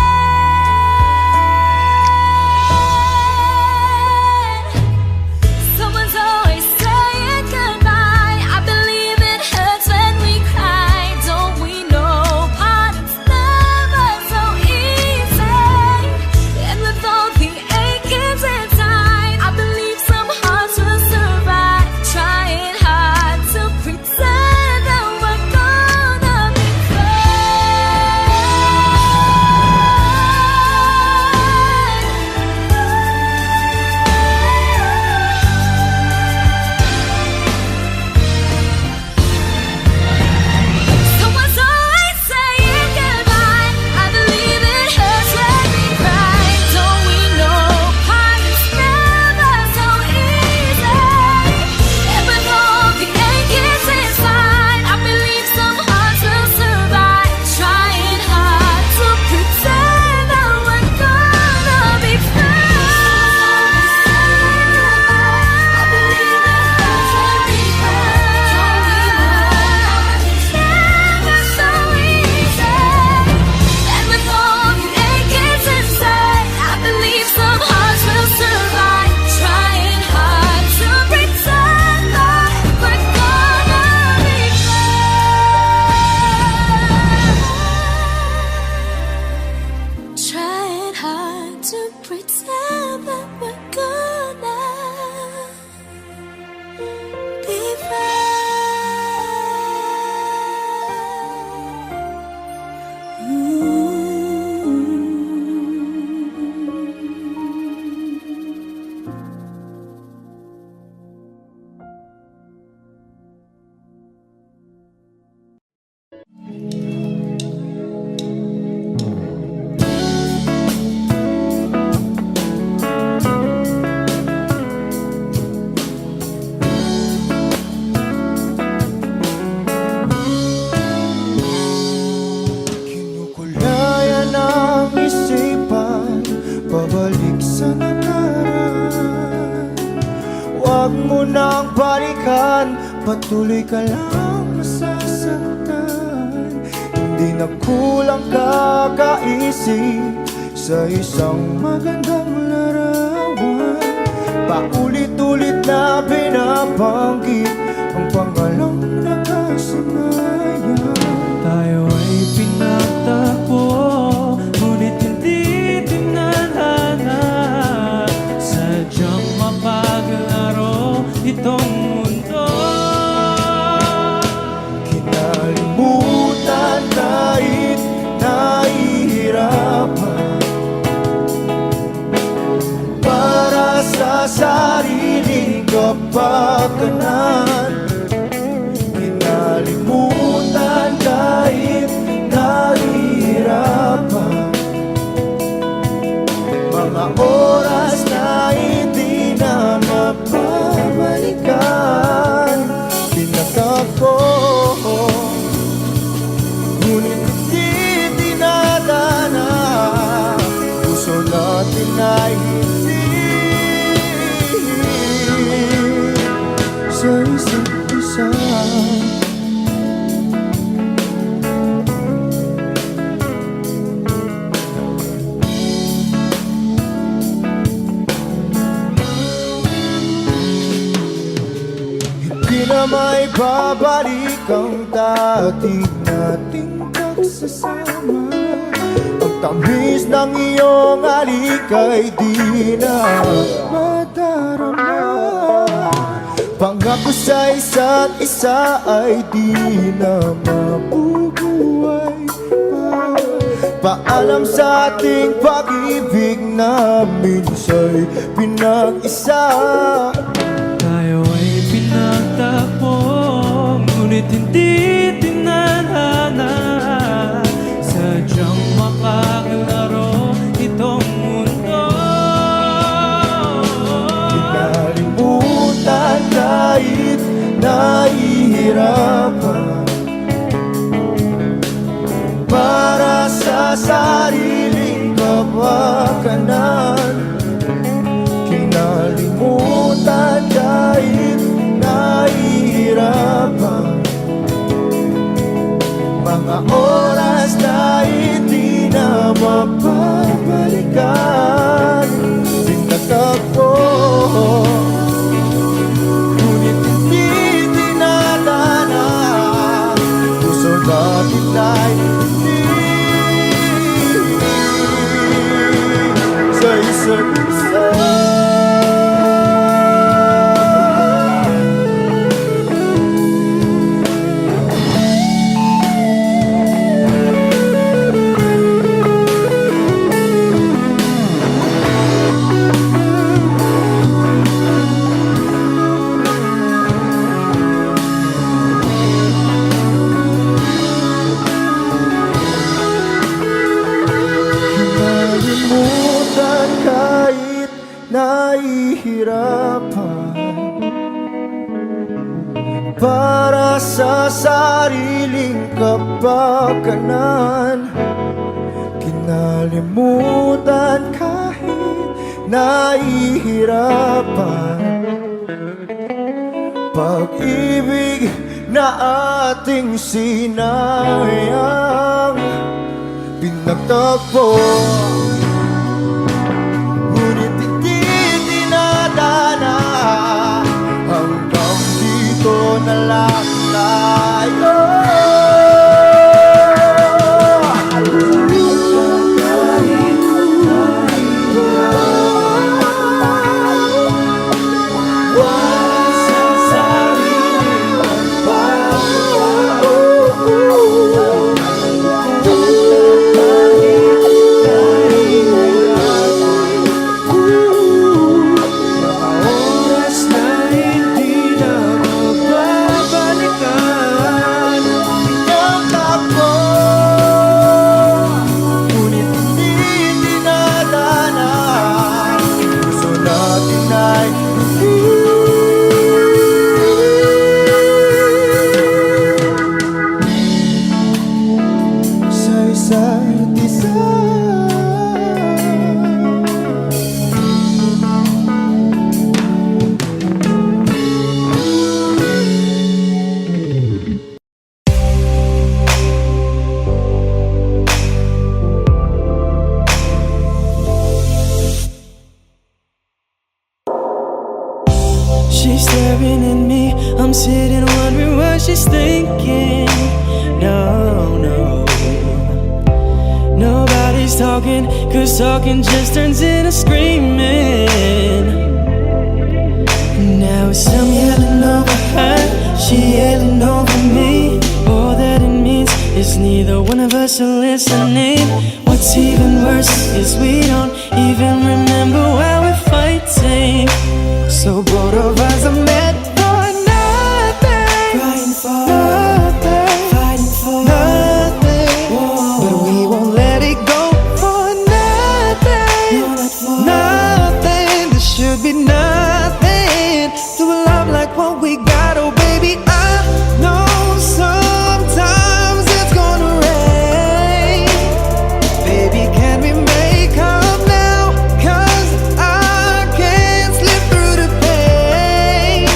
nang balikan, patuloy ka lang masasaktan. Hindi na kulang kakaisip sa isang magandang larawan. Paulit-ulit na binabanggit ang pangalang nakasanayan. Tayo ay pinagtagpo, ngunit hindi tinadhana. Sadyang mapaglaro itong mundo. Kinalimutan kahit nahihirapan, para sa sariling kapakanan. Kinalimutan kahit nahihirapan, mga oras na hindi na mapabalikan. Pinagtagpo, ngunit hindi dinadana. Puso natin ay hindi sa isa't isa. Hindi na may babalik ang dati nating pagsasama. Ang tamis ng iyong halik ay di na madarama. Pangako sa isa't isa ay di na mabubuhay pa. Paalam sa ating pag-ibig na minsa'y pinag-isa. Tayo ay pinagtagpo, ngunit hindi tinadhana. Sadyang makakalaro itong mundo. Kinalimutan kahit nahihirapan, para sa sariling kapakanan. Kinalimutan kahit nahihirapan, mga oras na hindi na mapabalikan. Pinagtagpo, ngunit hindi dinadana. Puso natin ay hindi sa isa't isa. Kinalimutan kahit nahihirapan, para sa sariling kapakanan. Kinalimutan kahit nahihirapan, pag-ibig na ating sinayang. Pinagtagpo, ngunit hindi dinadana. Hanggang dito na lang tayo. sitting wondering what she's thinking. No, no, nobody's talking, 'cause talking just turns into screaming. Now it's I'm yelling over her, she yelling over me. All that it means is neither one of us are listening. What's even worse is we don't even remember why we're fighting. So both of us are meant for nothing, crying for nothing, fighting for nothing. But we won't let it go for nothing, no, not for nothing. There should be nothing to a love like what we got. Oh baby, I know sometimes it's gonna rain. Baby, can we make up now? 'Cause I can't slip through the pain.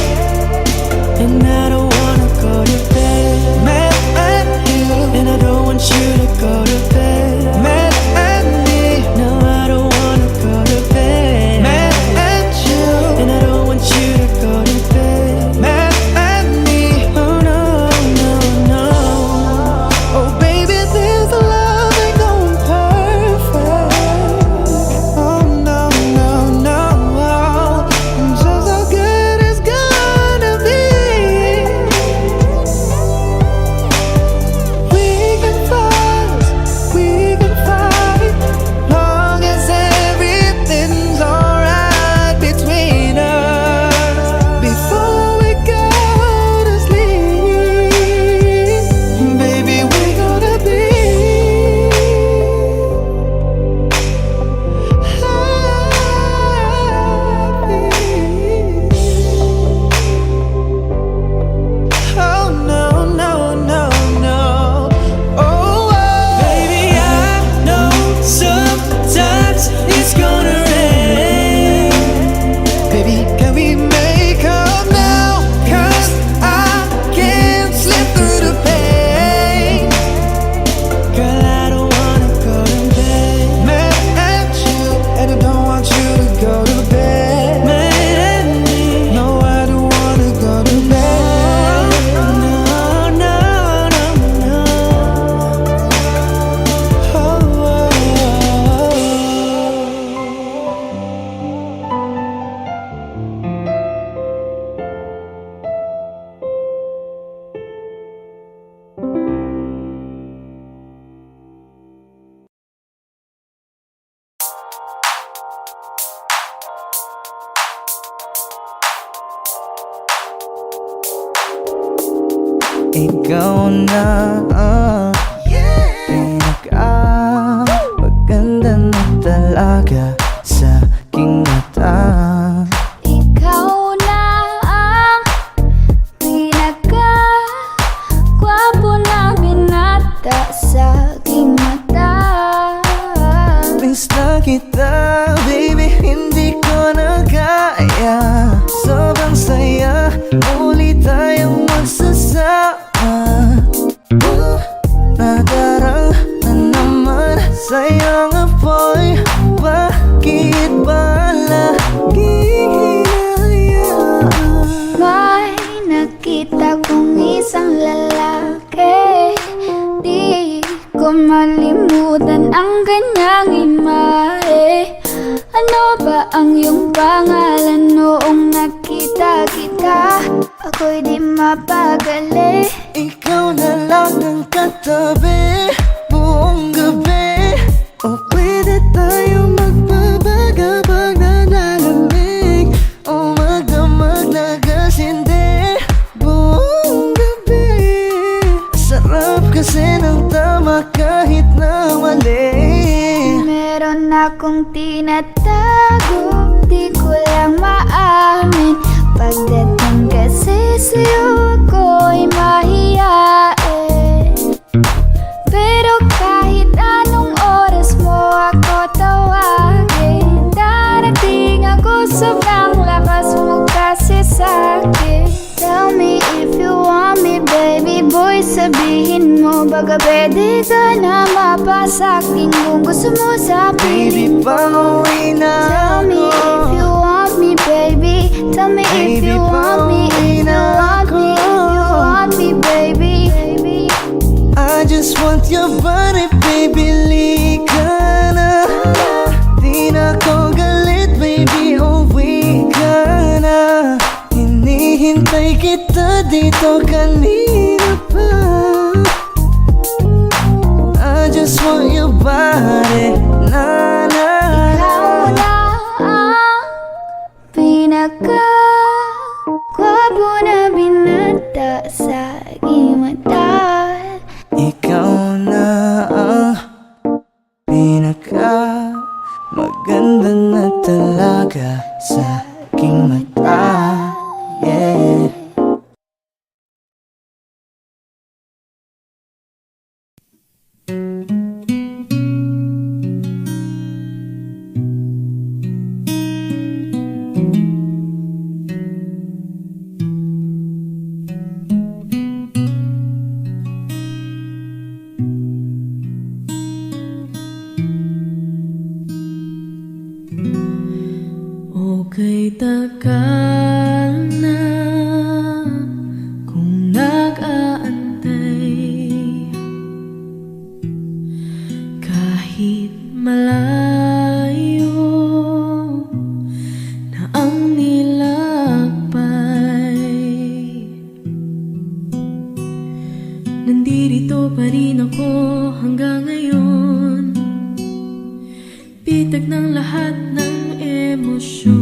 And I don't wanna go to bed mad at you, and I don't want you to go to bed mad at me. No, I don't wanna go to bed mad at you, and I don't want you to go to bed mad at me. Oh no, no, no. Oh baby, this love ain't going perfect. Oh no, no, no. Just how good it's gonna be. We can fuss, we can fight, long as everything's alright between us. Before we go to sleep, baby, we're gonna be happy. Oh no, no, no, no. Oh, baby, I know sometimes it's gonna rain. Baby, can we make up now? 'Cause I can't slip through the pain. Girl, I don't wanna go to bed mad at you, and I don't want you to go to bed mad at me. No, I don't wanna go to bed. No, no, no, no. Oh, oh, oh. Ikaw na maganda na talaga sa aking mata. Ikaw na ang pinaka-gwapo na binata sa aking mata. Miss na kita, baby, hindi ko na kaya. Sobrang saya, muli tayong magsasama. Nadarang na naman sa'yo nga boy. Bakit ba laging hinayaan? May nakita kong isang lalaki, di ko malimutan ang kanyang imahe. Ano ba ang iyong pangalan noong nakita kita? Ako'y di mapagali. Ikaw na lang ang katabi buong gabi. O pwede tayo magbabaga pag nalalamig, o magdamag na gasindi buong gabi. Sarap kasi ng tama kahit na mali. Meron akong tinatago, di ko lang maamin. Pagdating kasi sa'yo ako'y mahiyain. Pero kahit anong oras mo ako tawagin, darating ako, sobrang lakas mo kasi sa'kin. Tell me if you want me, baby boy, sabihin mo baga pwede ka na mapasa'kin. Kung gusto mo sabihin Baby, pauwi na Tell me if you want me, baby. Tell me if Baby, you want me, if you want me. I just want your body, baby, lika na. Di na ko galit, baby, uwi ka na. Hinihintay kita dito kanina pa. I just want your body, na na. Ikaw na ang pinaka-gwapo na binata sa aking mata. Ikaw na ang pinaka maganda na talaga sa aking mata. Yeah. Okay, takal na kung nag-aantay. Kahit malayo na ang nilakbay, nandirito pa rin ako hanggang ngayon. Bitag ng lahat ng emosyon.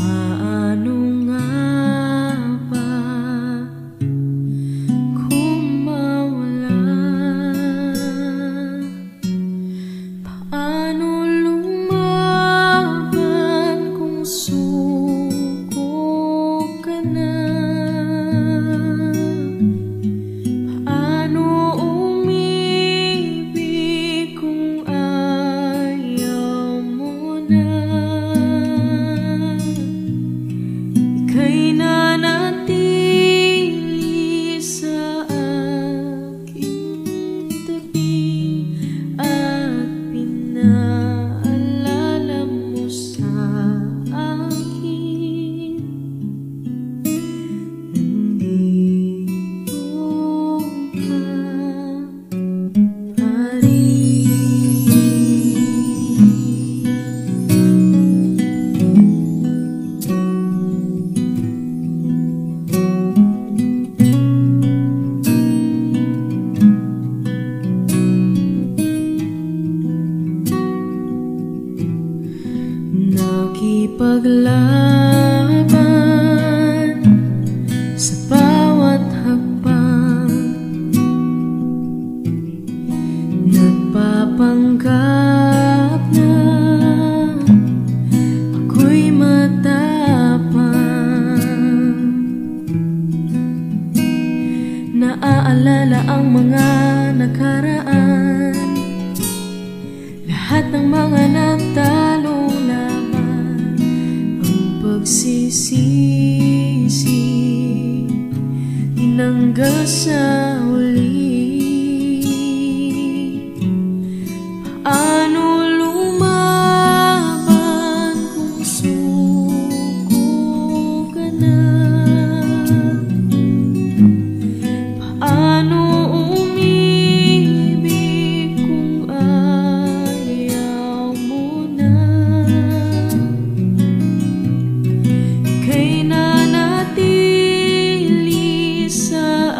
Paano nga ba kung mawala? Paano lumaban kung suko ka na? Paano umibig kung ayaw mo na? Ika'y nanatili sa aking tabi at pinaalala mo sa akin. Nandito ka pa rin. Nakipaglaban sa bawat hakbang, nagpapanggap na ako'y matapang. Naaalala ang mga nakaraan, lahat ng mga nagtalo laban, ang pagsisisi tinanggal sa huli. Paano lumaban kung suko ka na? Paano umibig kung ayaw mo na? Ika'y nanatili sa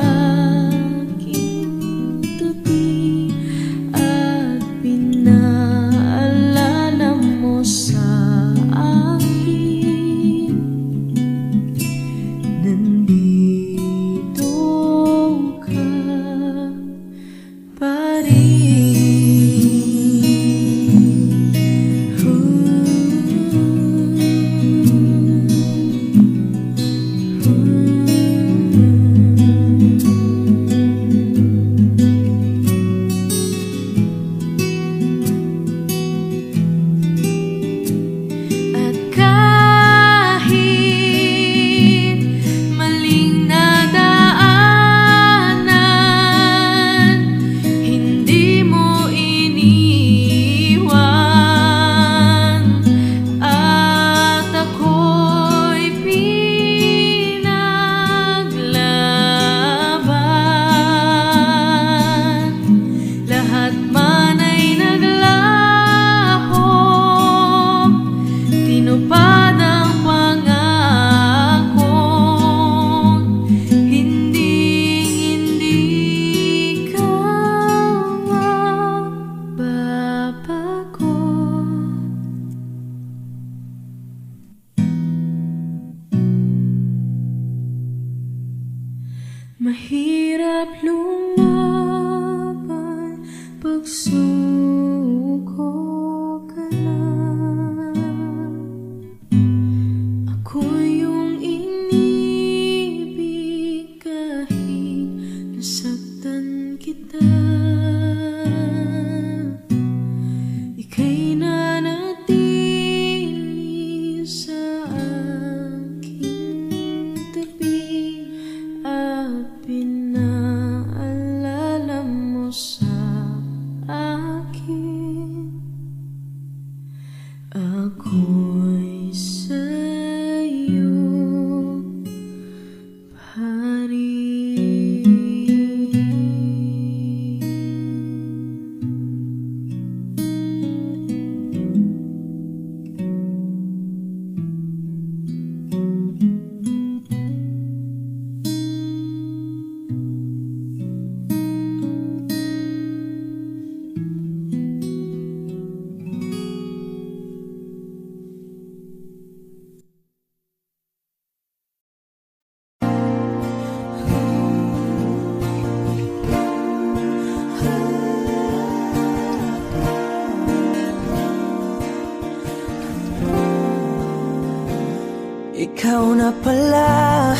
ikaw na pala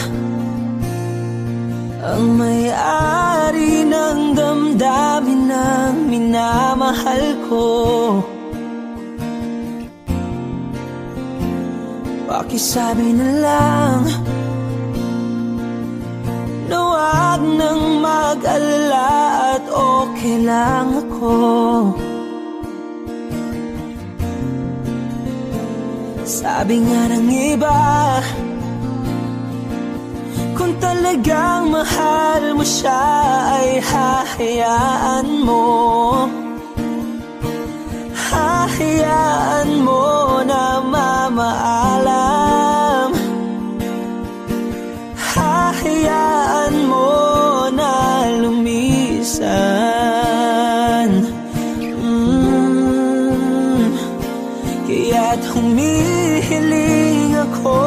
ang may-ari ng damdamin ng minamahal ko. Pakisabi na lang na wag nang mag-alala at okay lang ako. Sabi nga ng iba, kung talagang mahal mo siya ay hahayaan mo. Hahayaan mo na mamaalam. Hahayaan mo na lumisan. Kaya't humihiling ako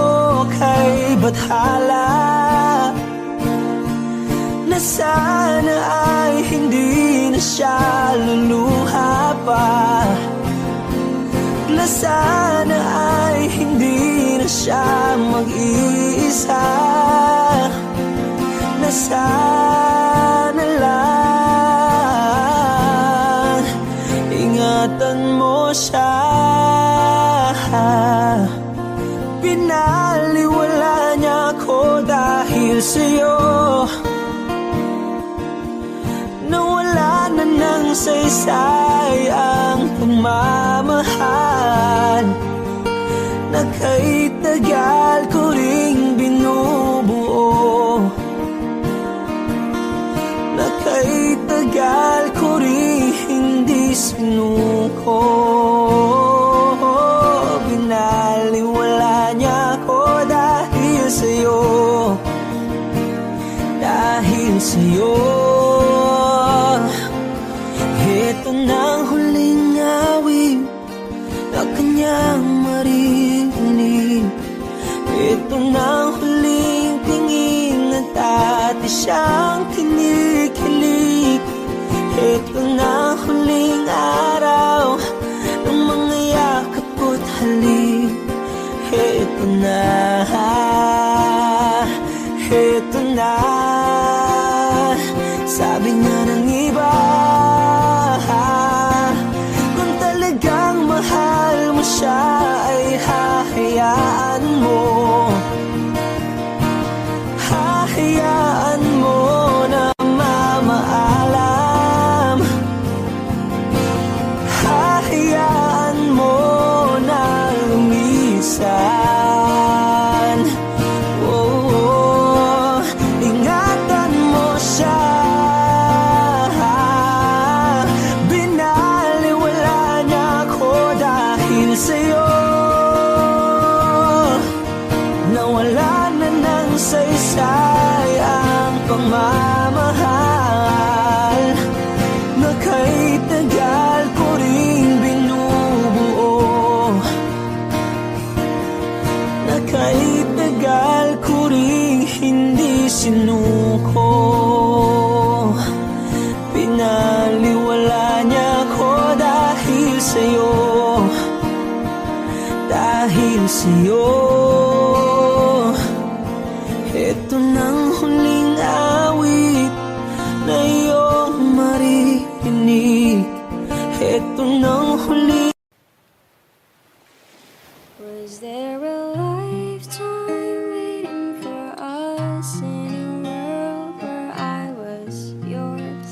kay Bathala na sana ay hindi na siya luluha pa, na sana ay hindi na siya mag-iisa, na sana lang ingatan mo siya. Pinaliwala niya ako dahil sa'yo, nawala na ng saysay ang pagmamahal na kay tagal ko ring binubuo, na kay tagal ko ring hindi sinuko. Binaliwala niya ako dahil sa'yo, dahil sa'yo. Ito na ang huling awit na kanyang marinig. Ito na ang huling tingin at dati siyang kinikilig. Ito na ang huling araw ng mga yakap ko't halik. Ito na, ito na. Sabi nga ng iba, kung talagang mahal mo siya ay hahayaan mo. Hahayaan mo na mamaalam. Hahayaan mo na lumisan. Oh, ingatan mo siya. Binaliwala niya ako dahil sa'yo, nawala na ng saysay ang pagmamahal na kay tagal ko ring binubuo, na kay tagal ko ring hindi sinuko. Pinaliwala niya ako dahil sa'yo, dahil sa'yo. Ito nang huling awit na iyong marinig. Ito nang huling. Was there a lifetime waiting for us in a world where I was yours?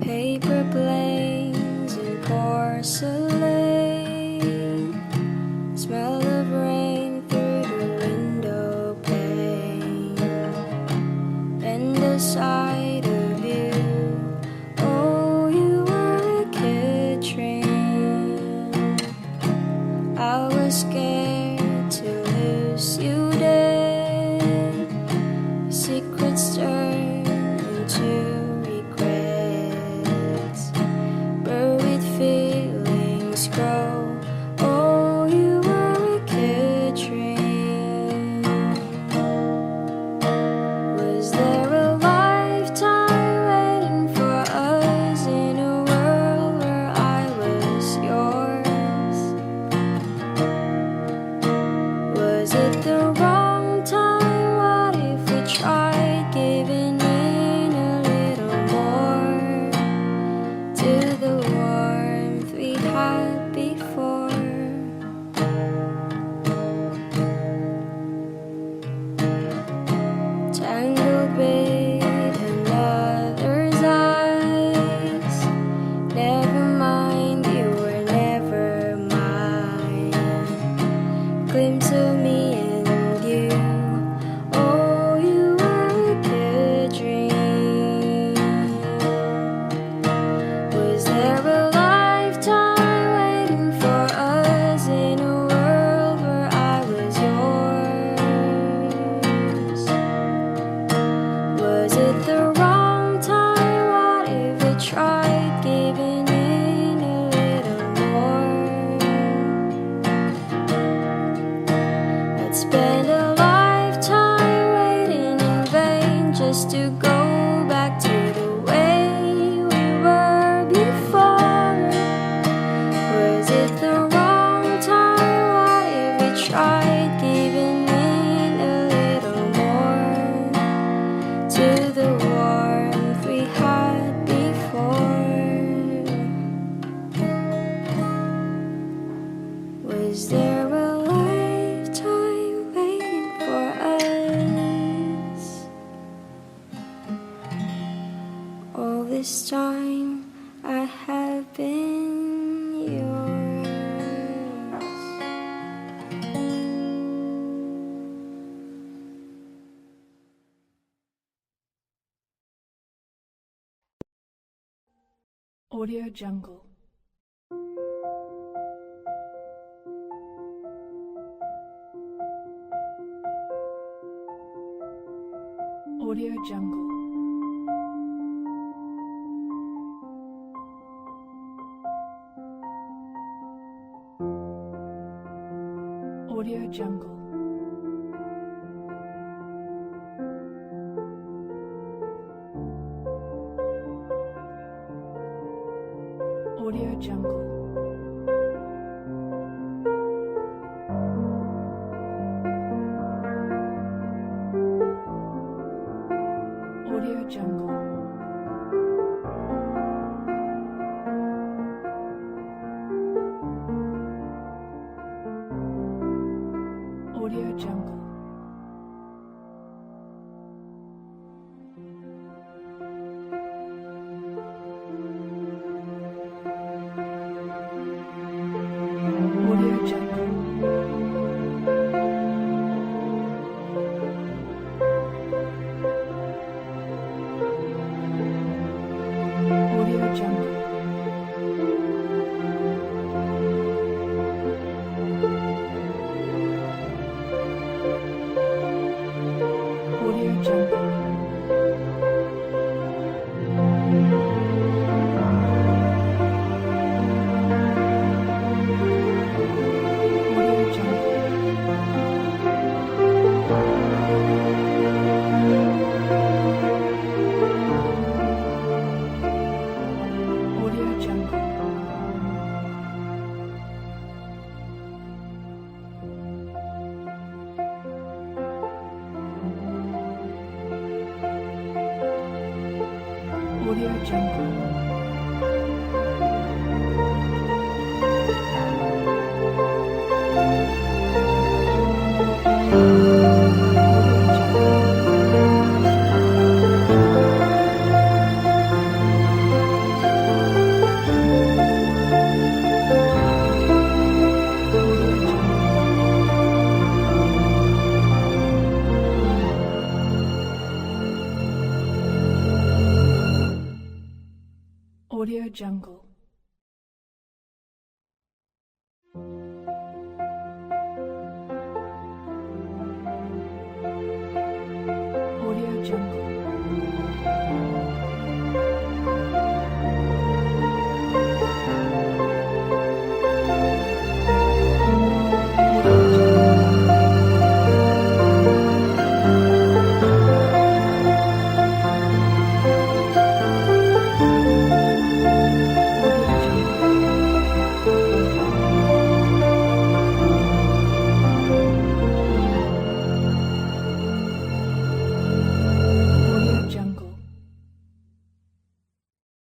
Paper planes and porcelain, smell of rain through the window pane, and the sight of you tangled with another's eyes. Never mind, you were never mine. Glimpse of me and you. Oh, you were a good dream. Was there a lifetime waiting for us in a world where I was yours? Was it the wrong time? What if we tried giving in a little more? I'd spend a lifetime waiting in vain just to go back to the way we were before. Was it the wrong time? What if we tried giving in a little more to the warmth we had before? Was there a lifetime waiting for us? All this time I have been yours. Audio Jungle. Audio Jungle. Audio Jungle. Audio Jungle. Audio Jungle. Audio Jungle. Audio Jungle. Audio Jungle. Audio Jungle. Audio Jungle. Audio Jungle. Audio Jungle. Audio Jungle. Audio Jungle.